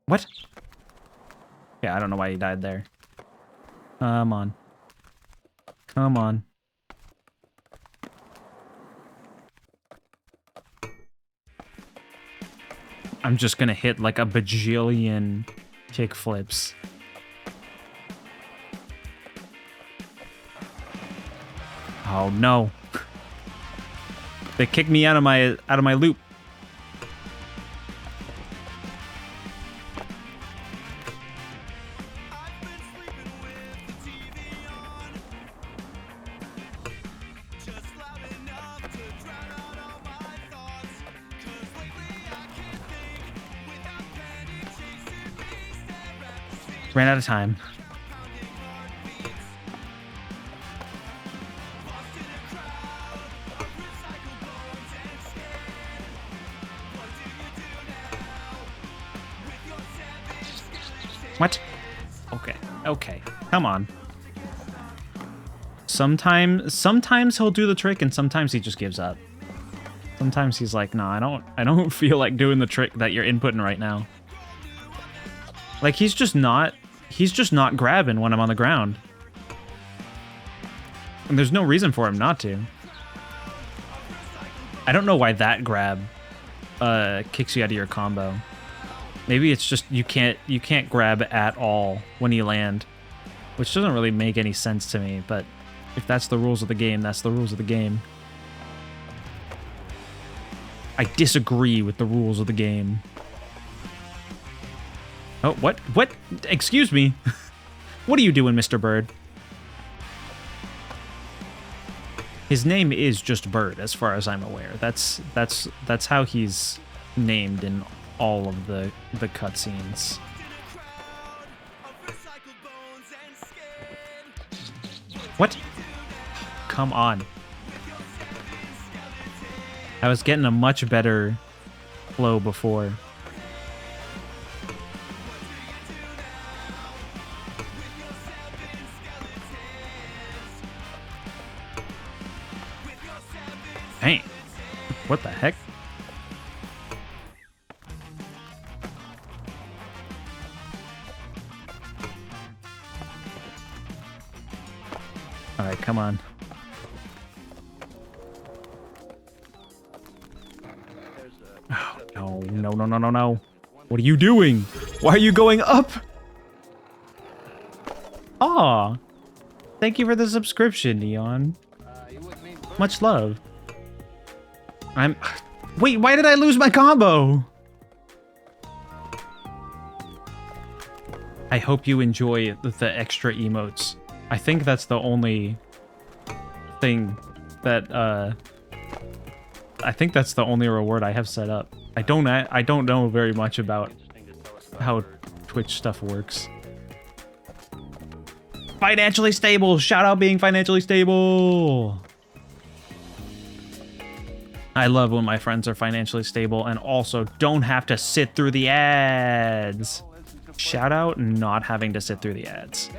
What? Yeah, I don't know why he died there. Come on. Come on. I'm just gonna hit like a bajillion kickflips. Oh no. They kicked me out of my loop. Ran out of time. What? Okay. Okay. Come on. Sometimes he'll do the trick and sometimes he just gives up. Sometimes he's like, "Nah, I don't feel like doing the trick that you're inputting right now." Like he's just not grabbing when I'm on the ground. And there's no reason for him not to. I don't know why that grab kicks you out of your combo. Maybe it's just you can't grab at all when you land, which doesn't really make any sense to me, but if that's the rules of the game, that's the rules of the game. I disagree with the rules of the game. Oh, what? What? Excuse me. What are you doing, Mr. Bird? His name is just Bird, as far as I'm aware. That's how he's named in all of the cutscenes. What? Come on. I was getting a much better flow before. Dang. What the heck? Alright, come on. Oh, no, no, no, no, no, no. What are you doing? Why are you going up? Aw. Thank you for the subscription, Neon. Much love. Wait, why did I lose my combo? I hope you enjoy the extra emotes. I think that's the only thing that, I think that's the only reward I have set up. I don't know very much about how Twitch stuff works. Financially stable! Shout out being financially stable! I love when my friends are financially stable and also don't have to sit through the ads. Shout out not having to sit through the ads.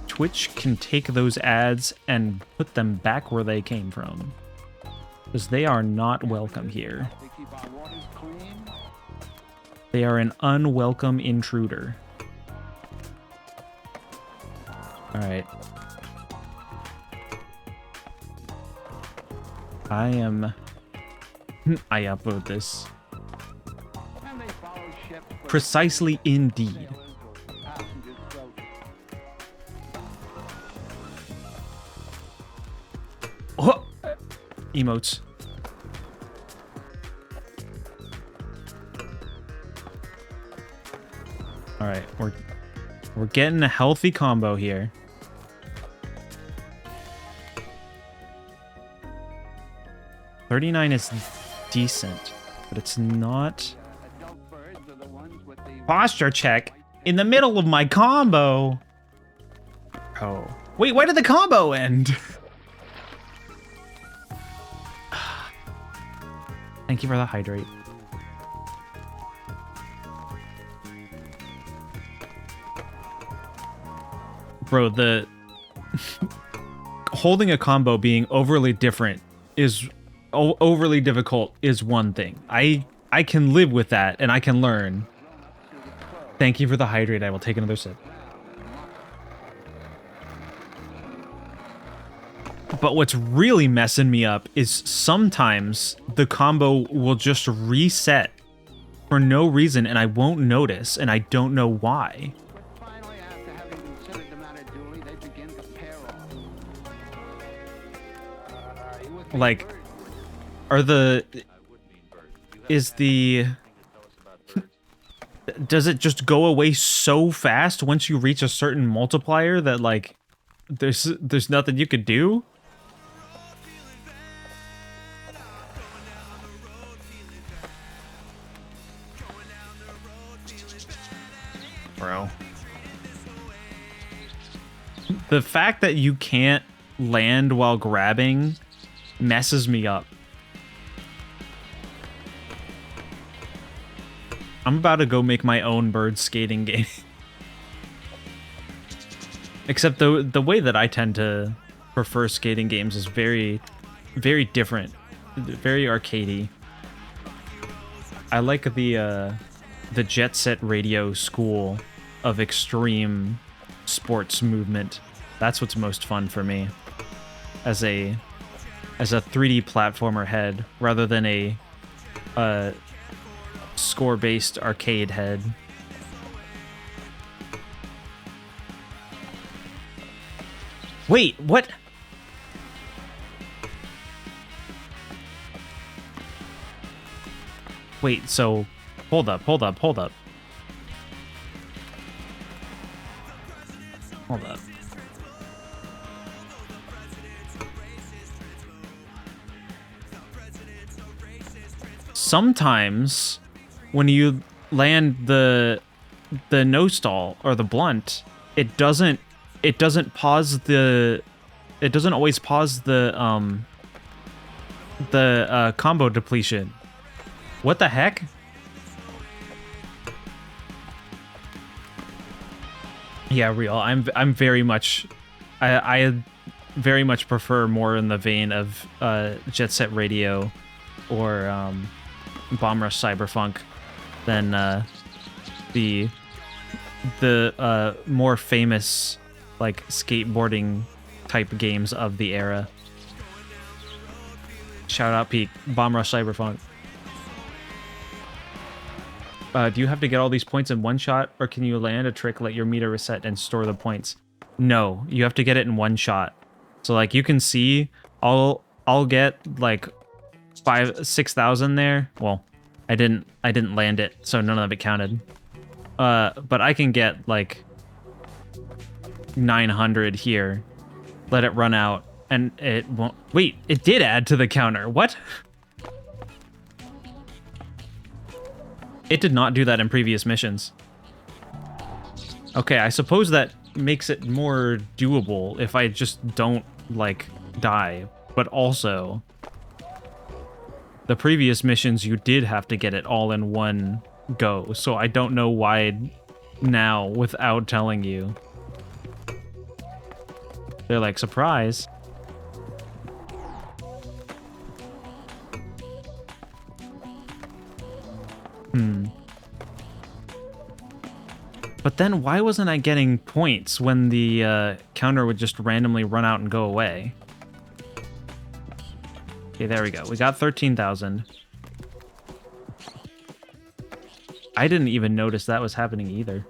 Twitch can take those ads and put them back where they came from, because they are not welcome here. They are an unwelcome intruder. All right. I upload this. And they follow ships for Precisely indeed. sailors or passengers, so Oh! Emotes. All right, we're getting a healthy combo here. $39 is decent, but it's not. adult birds are the ones with the Posture check in the middle of my combo. Oh, wait, why did the combo end? Thank you for the hydrate. Bro, the holding a combo being overly different is overly difficult is one thing. I can live with that and I can learn. Thank you for the hydrate. I will take another sip. But what's really messing me up is sometimes the combo will just reset for no reason and I won't notice and I don't know why. finally, after having considered the matter duly, they begin to pair off. You would think Like, birds are the... Is the... Does it just go away so fast once you reach a certain multiplier that, like, there's nothing you could do? Bro. The fact that you can't land while grabbing messes me up. I'm about to go make my own bird skating game. Except the way that I tend to prefer skating games is very, very different. Very arcadey. I like the Jet Set Radio school of extreme sports movement. That's what's most fun for me. As a 3D platformer head rather than a score-based arcade head. Wait, what? Wait, so hold up. Hold up. Sometimes when you land the no stall or the blunt, it doesn't pause the, it doesn't always pause the combo depletion. What the heck? Yeah, real. I'm very much, I very much prefer more in the vein of Jet Set Radio or Bomb Rush Cyberfunk than the more famous like skateboarding type games of the era. Shout out Peak, Bomb Rush Cyberfunk. Do you have to get all these points in one shot, or can you land a trick, let your meter reset, and store the points? No, you have to get it in one shot. So like you can see, I'll get like 6,000 there. Well, I didn't land it, so none of it counted. But I can get like 900 here. Let it run out, and it won't. Wait, it did add to the counter. What? It did not do that in previous missions. Okay, I suppose that makes it more doable if I just don't, like, die. But also, the previous missions, you did have to get it all in one go. So I don't know why now, without telling you. They're like, surprise. But then why wasn't I getting points when the counter would just randomly run out and go away? Okay, there we go. We got 13,000. I didn't even notice that was happening either.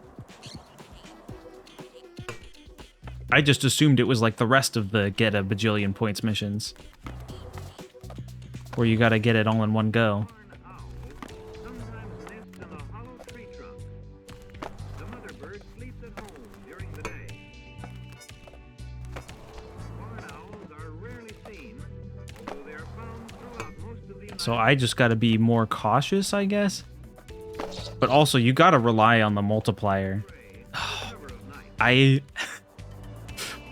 I just assumed it was like the rest of the get a bajillion points missions, where you gotta get it all in one go. So I just gotta be more cautious, I guess. But also, you gotta rely on the multiplier.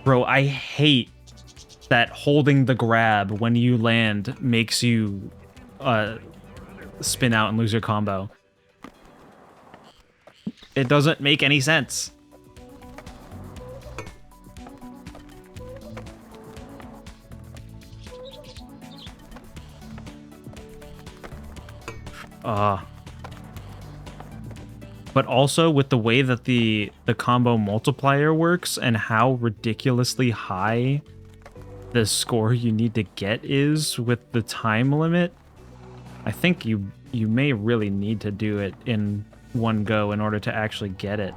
Bro, I hate that holding the grab when you land makes you spin out and lose your combo. It doesn't make any sense. But also with the way that the combo multiplier works and how ridiculously high the score you need to get is with the time limit, I think you may really need to do it in one go in order to actually get it.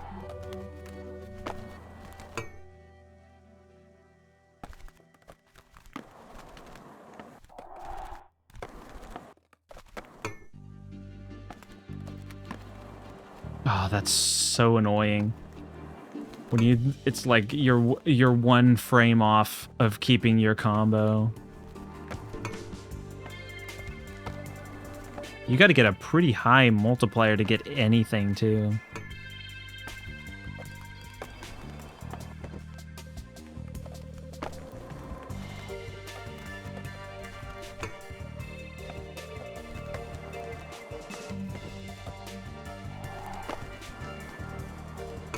Oh, that's so annoying. When it's like you're one frame off of keeping your combo. You got to get a pretty high multiplier to get anything too.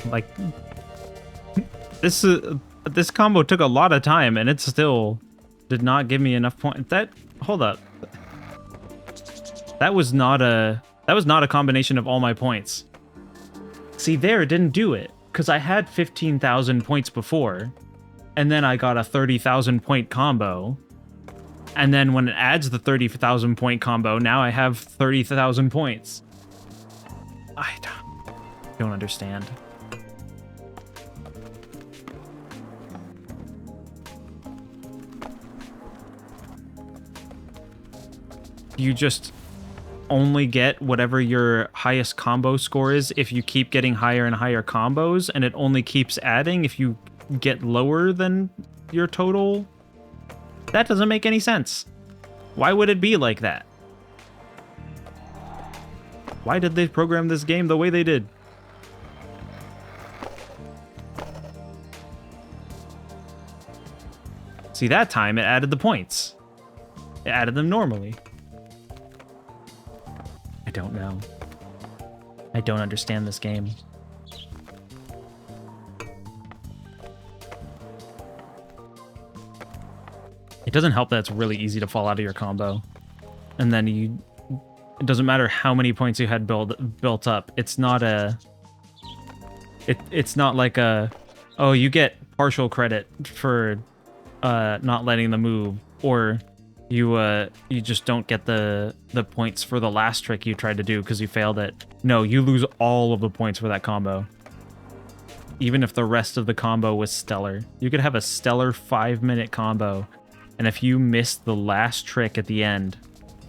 Like this combo took a lot of time and it still did not give me enough points. Hold up. That was not a combination of all my points. See, there it didn't do it because I had 15,000 points before and then I got a 30,000 point combo. And then when it adds the 30,000 point combo, now I have 30,000 points. I don't understand. You just only get whatever your highest combo score is if you keep getting higher and higher combos, and it only keeps adding if you get lower than your total? That doesn't make any sense. Why would it be like that? Why did they program this game the way they did? See, that time it added the points. It added them normally. I don't know. I don't understand this game. It doesn't help that it's really easy to fall out of your combo. And then it doesn't matter how many points you had built up. It's not it's not like oh, you get partial credit for not letting them move, or you just don't get the points for the last trick you tried to do because you failed it. No, you lose all of the points for that combo. Even if the rest of the combo was stellar. You could have a stellar 5-minute combo, and if you miss the last trick at the end,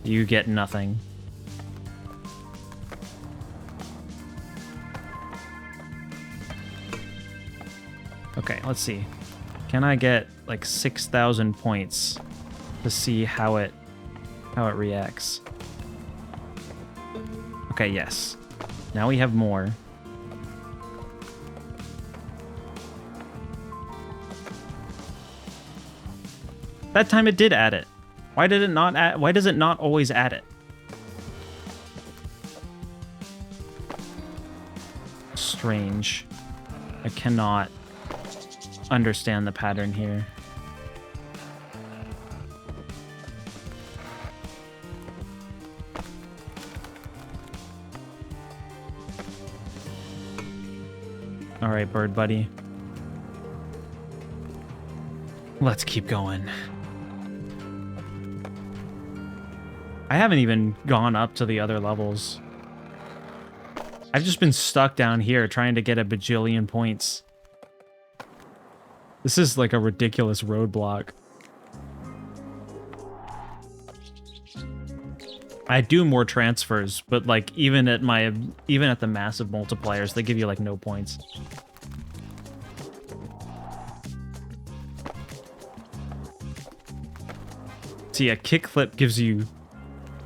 you get nothing. Okay, let's see. Can I get like 6,000 points to see how it reacts? Okay, yes. Now we have more. That time it did add it. Why did it not add? Why does it not always add it? Strange. I cannot understand the pattern here. All right, bird buddy. Let's keep going. I haven't even gone up to the other levels. I've just been stuck down here trying to get a bajillion points. This is like a ridiculous roadblock. I do more transfers, but like even at the massive multipliers, they give you like no points. See, a kickflip gives you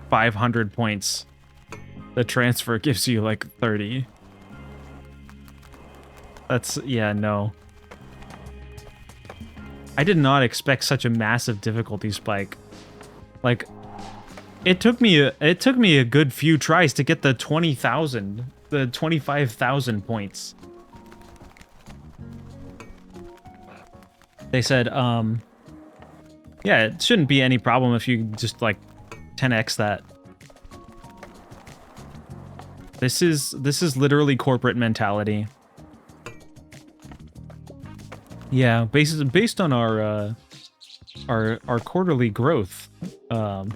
500 points. The transfer gives you like 30. That's, yeah, no. I did not expect such a massive difficulty spike. Like, it took me a good few tries to get the 25,000 points. They said, yeah, it shouldn't be any problem if you just like 10x that. This is literally corporate mentality. Yeah, based on our quarterly growth. I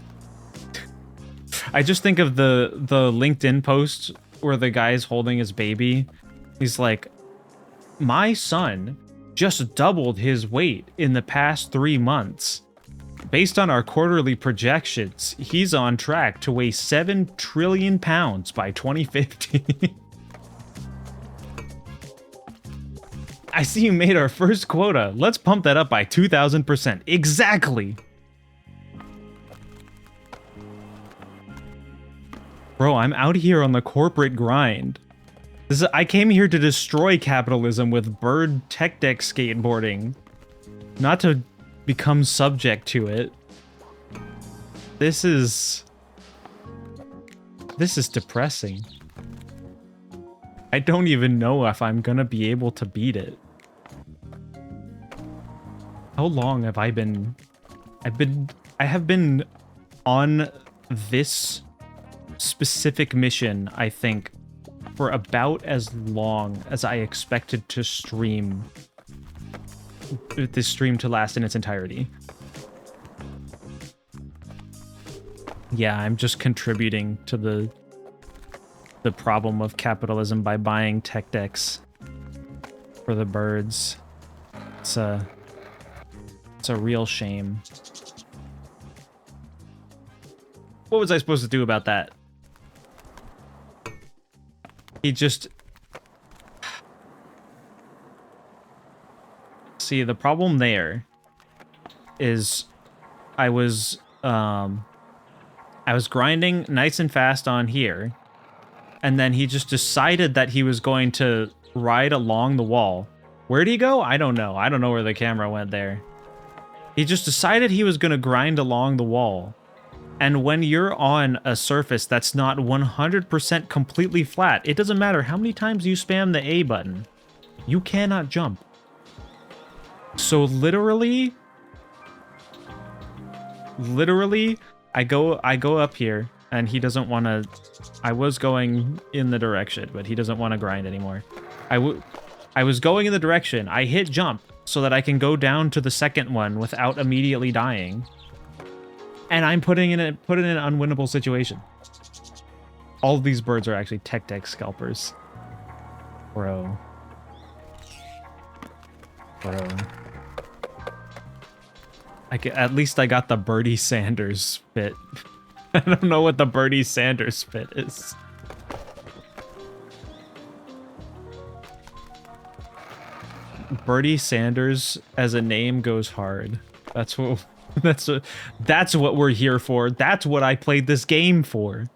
just think of the LinkedIn post where the guy's holding his baby. He's like, my son just doubled his weight in the past 3 months. Based on our quarterly projections, he's on track to weigh 7 trillion pounds by 2050. I see you made our first quota. Let's pump that up by 2,000%. Exactly. Bro, I'm out here on the corporate grind. I came here to destroy capitalism with bird tech deck skateboarding, not to become subject to it. This is depressing. I don't even know if I'm gonna be able to beat it. How long have I been? I have been on this specific mission, I think, for about as long as I expected to stream this stream to last in its entirety. Yeah, I'm just contributing to the problem of capitalism by buying tech decks for the birds. It's a real shame. What was I supposed to do about that? He just... See, the problem there is I was grinding nice and fast on here, and then he just decided that he was going to ride along the wall. Where'd he go? I don't know. I don't know where the camera went there. He just decided he was going to grind along the wall. And when you're on a surface that's not 100% completely flat, it doesn't matter how many times you spam the A button. You cannot jump. So literally, I go up here, and he doesn't want to... I was going in the direction, but he doesn't want to grind anymore. I was going in the direction. I hit jump so that I can go down to the second one without immediately dying. And I'm put in an unwinnable situation. All of these birds are actually tech deck scalpers. Bro. At least I got the Bernie Sanders bit. I don't know what the Bernie Sanders bit is. Bernie Sanders as a name goes hard. That's what we're here for. That's what I played this game for.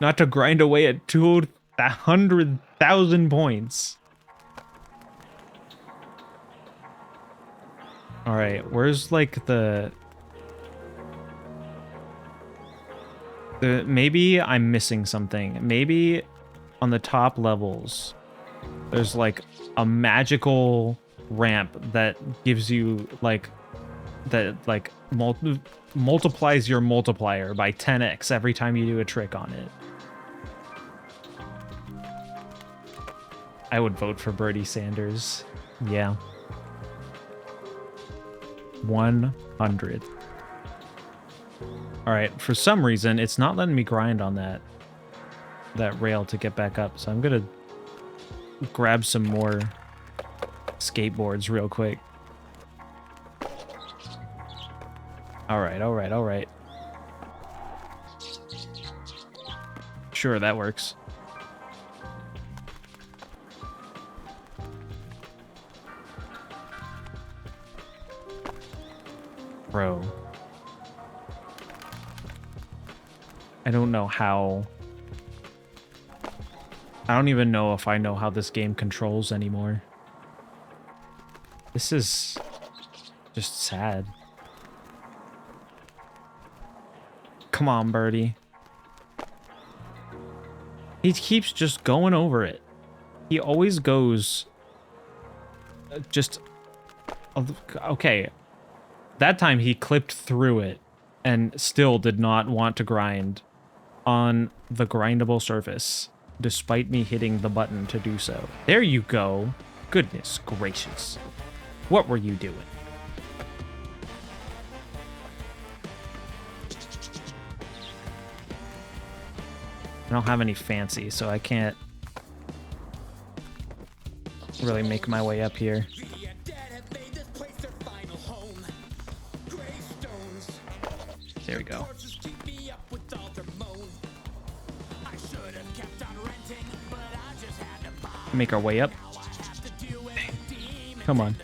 Not to grind away at 200,000 points. All right, where's like the maybe I'm missing something. Maybe on the top levels there's like a magical ramp that gives you like multiplies your multiplier by 10x every time you do a trick on it. I would vote for Bernie Sanders. Yeah. 100. All right, for some reason, it's not letting me grind on that rail to get back up. So I'm gonna grab some more skateboards real quick. All right, all right, all right. Sure, that works. Bro. I don't know how... I don't even know if I know how this game controls anymore. This is just sad. Come on, birdie. He keeps just going over it. He always goes... just... Okay. That time he clipped through it and still did not want to grind on the grindable surface, despite me hitting the button to do so. There you go. Goodness gracious. What were you doing? I don't have any fancy, so I can't really make my way up here. There we go. Make our way up. Come on.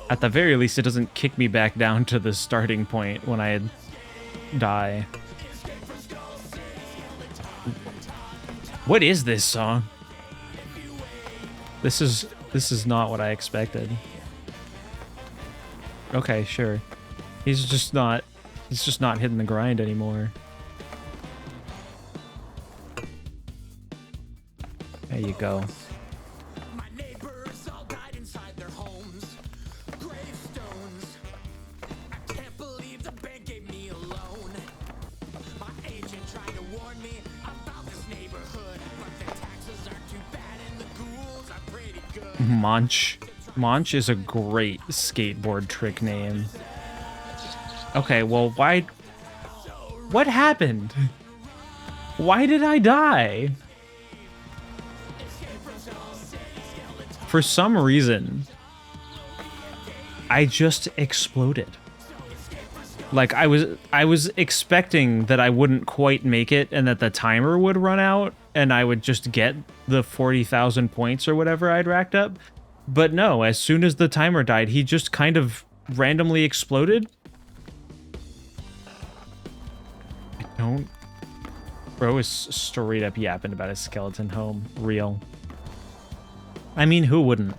At the very least, it doesn't kick me back down to the starting point when I die. What is this song? This is not what I expected. Okay, sure. He's just not hitting the grind anymore. There you go. My neighbors all died inside their homes. Gravestones. I can't believe the bank gave me a loan. My agent tried to warn me about this neighborhood, but the taxes aren't too bad and the ghouls are pretty good. Monch. Monch is a great skateboard trick name. Okay, well, why... What happened? Why did I die? For some reason, I just exploded. Like, I was expecting that I wouldn't quite make it and that the timer would run out and I would just get the 40,000 points or whatever I'd racked up. But no, as soon as the timer died, he just kind of randomly exploded. Bro is straight up yapping about his skeleton home. Real. I mean, who wouldn't?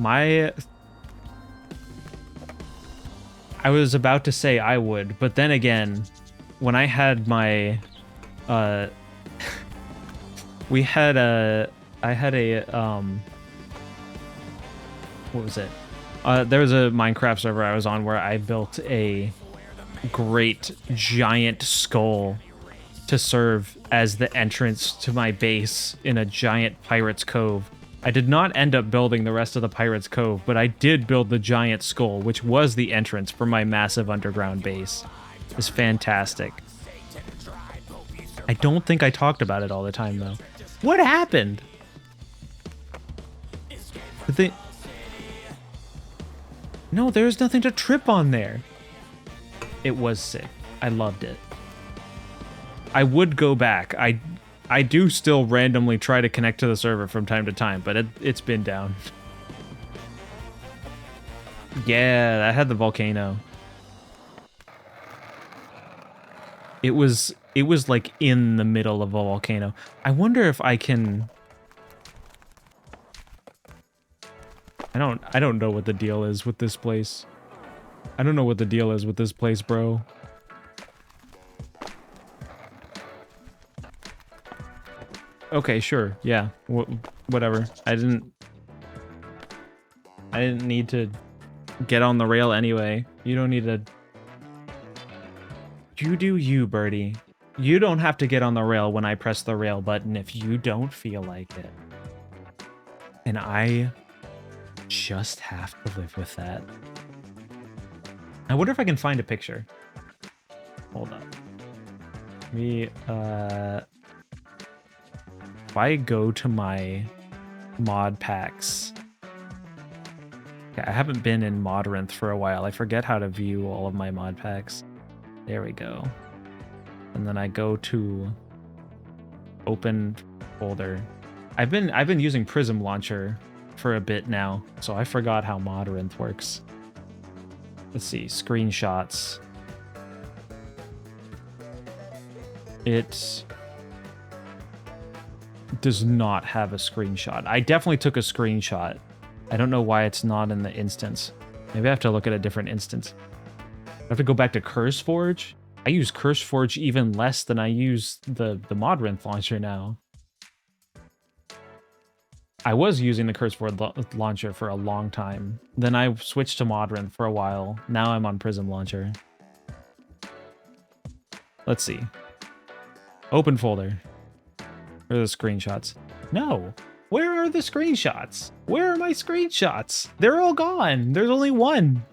I was about to say I would, but then again, when I had my, I had a, what was it? There was a Minecraft server I was on where I built a great giant skull to serve as the entrance to my base in a giant pirate's cove. I did not end up building the rest of the pirate's cove, but I did build the giant skull, which was the entrance for my massive underground base. It's fantastic. I don't think I talked about it all the time though. What happened? No, there's nothing to trip on there. It was sick. I loved it. I would go back. I do still randomly try to connect to the server from time to time, but it's been down. Yeah, I had the volcano. It was like in the middle of a volcano. I wonder if I can... I don't know what the deal is with this place. I don't know what the deal is with this place, bro. Okay, sure. Yeah. Whatever. I didn't need to get on the rail anyway. You don't need to... You do you, birdie. You don't have to get on the rail when I press the rail button if you don't feel like it. And I just have to live with that. I wonder if I can find a picture. Hold up. If I go to my mod packs. Okay, I haven't been in Modrinth for a while. I forget how to view all of my mod packs. There we go. And then I go to open folder. I've been using Prism Launcher for a bit now, so I forgot how Modrinth works. Let's see, screenshots. It does not have a screenshot. I definitely took a screenshot. I don't know why it's not in the instance. Maybe I have to look at a different instance. I have to go back to CurseForge. I use CurseForge even less than I use the Modrinth launcher now. I was using the CurseForge launcher for a long time. Then I switched to Modrinth for a while. Now I'm on Prism Launcher. Let's see. Open folder. Where are the screenshots? No. Where are the screenshots? Where are my screenshots? They're all gone. There's only one.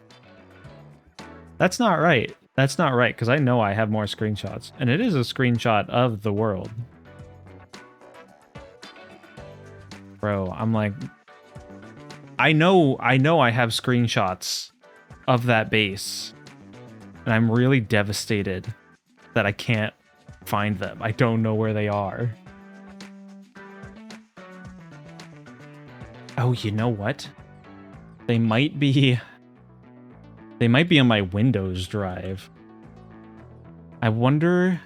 That's not right. That's not right, because I know I have more screenshots. And it is a screenshot of the world. Bro, I'm like... I know I have screenshots of that base. And I'm really devastated that I can't find them. I don't know where they are. Oh, you know what? They might be on my Windows drive. I wonder...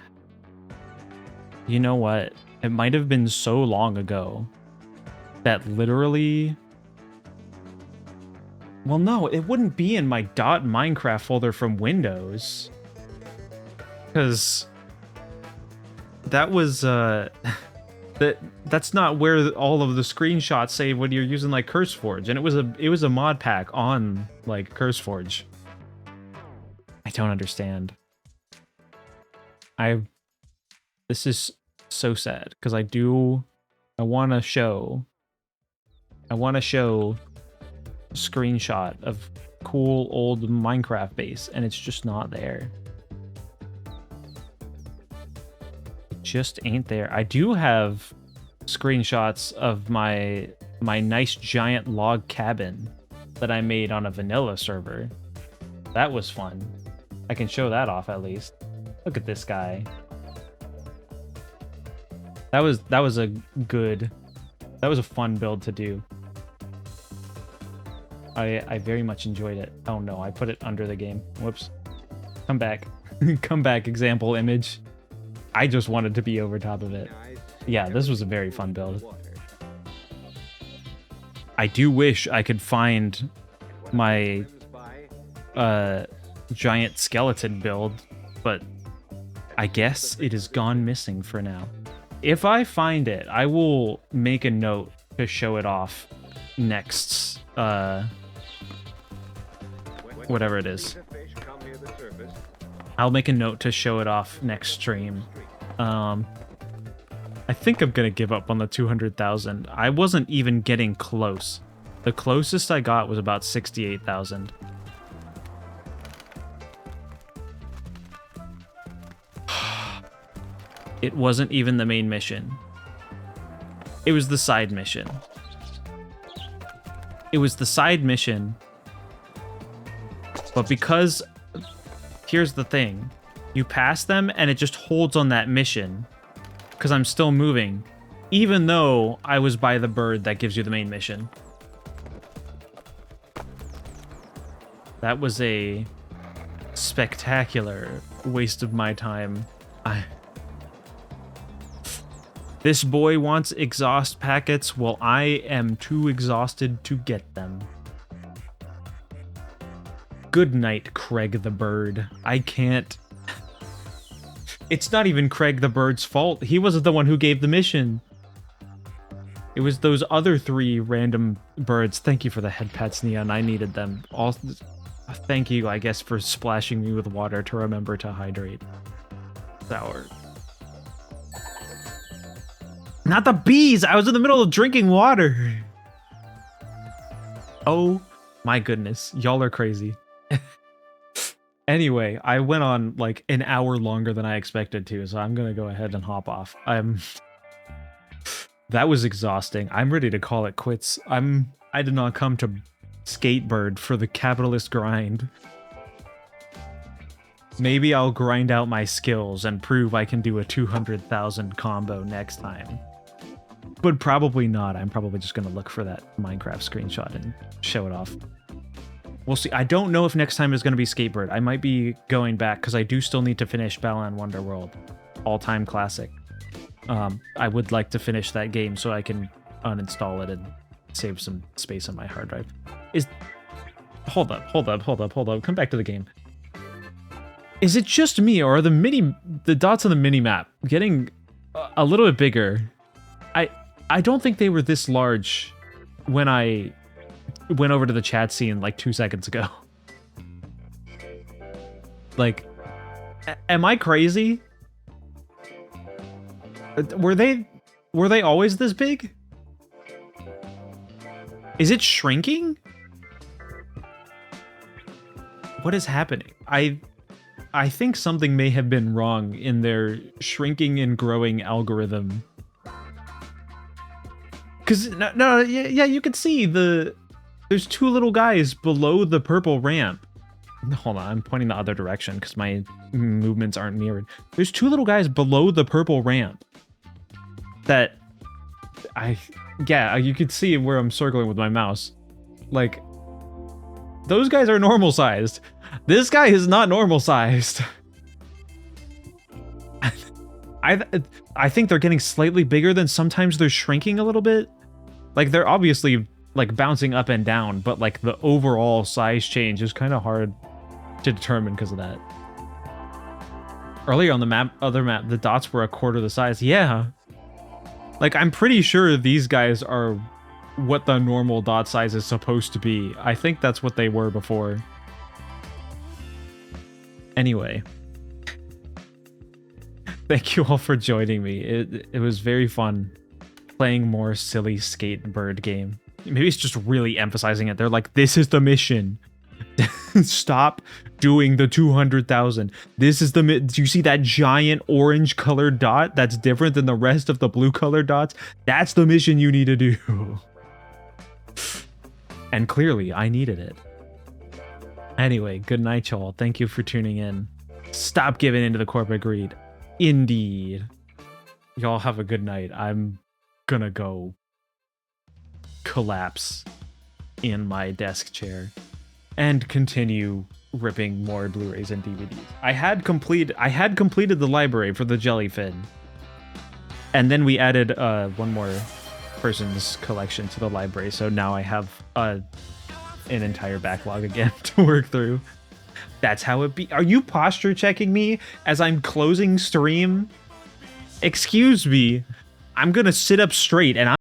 You know what? It might have been so long ago that literally... Well, no, it wouldn't be in my .minecraft folder from Windows. Because that was, that's not where all of the screenshots say when you're using, like, CurseForge. And it was a mod pack on, like, CurseForge. I don't understand. This is so sad, because I want to show a screenshot of cool old Minecraft base, and it's just not there. It just ain't there. I do have screenshots of my nice giant log cabin that I made on a vanilla server. That was fun. I can show that off at least. Look at this guy. That was a fun build to do. I very much enjoyed it. Oh no, I put it under the game. Whoops. Come back. Come back, example image. I just wanted to be over top of it. Yeah, this was a very fun build. I do wish I could find my giant skeleton build, but I guess it is gone missing for now. If I find it, I will make a note to show it off next, whatever it is. I'll make a note to show it off next stream. I think I'm gonna give up on the 200,000. I wasn't even getting close. The closest I got was about 68,000. It wasn't even the main mission. It was the side mission. It was the side mission. But because... Here's the thing. You pass them and it just holds on that mission. Because I'm still moving. Even though I was by the bird that gives you the main mission. That was a spectacular waste of my time. This boy wants exhaust packets, while I am too exhausted to get them. Good night, Craig the Bird. I can't... It's not even Craig the Bird's fault. He wasn't the one who gave the mission. It was those other 3 random birds. Thank you for the head pats, Neon. I needed them. Thank you, I guess, for splashing me with water to remember to hydrate. Sour. Not the bees! I was in the middle of drinking water! Oh my goodness, y'all are crazy. Anyway, I went on like an hour longer than I expected to, so I'm gonna go ahead and hop off. That was exhausting. I'm ready to call it quits. I did not come to Skatebird for the capitalist grind. Maybe I'll grind out my skills and prove I can do a 200,000 combo next time. But probably not. I'm probably just gonna look for that Minecraft screenshot and show it off. We'll see. I don't know if next time is going to be Skatebird. I might be going back because I do still need to finish Balan Wonderworld, all-time classic. I would like to finish that game so I can uninstall it and save some space on my hard drive. Hold up. Come back to the game. Is it just me, or are the dots on the mini-map getting a little bit bigger? I don't think they were this large when I went over to the chat scene like 2 seconds ago. Like, am I crazy? Were they always this big? Is it shrinking? What is happening? I think something may have been wrong in their shrinking and growing algorithm. Cause yeah, you can see there's two little guys below the purple ramp. Hold on, I'm pointing the other direction because my movements aren't mirrored. There's two little guys below the purple ramp that you could see where I'm circling with my mouse. Like, those guys are normal sized. This guy is not normal sized. I think they're getting slightly bigger, then sometimes they're shrinking a little bit. Like, they're obviously like bouncing up and down, but like the overall size change is kind of hard to determine because of that. Earlier on the other map, the dots were a quarter the size. Yeah. Like, I'm pretty sure these guys are what the normal dot size is supposed to be. I think that's what they were before. Anyway. Thank you all for joining me. It was very fun playing more silly Skatebird game. Maybe it's just really emphasizing it. They're like, this is the mission. Stop doing the 200,000. This is the... Do you see that giant orange colored dot that's different than the rest of the blue colored dots? That's the mission you need to do. And clearly, I needed it. Anyway, good night, y'all. Thank you for tuning in. Stop giving into the corporate greed. Indeed. Y'all have a good night. I'm gonna go collapse in my desk chair and continue ripping more Blu-rays and DVDs. I had completed the library for the Jellyfin, and then we added one more person's collection to the library, so now I have an entire backlog again to work through. That's how it be. Are you posture checking me as I'm closing stream? Excuse me. I'm gonna sit up straight and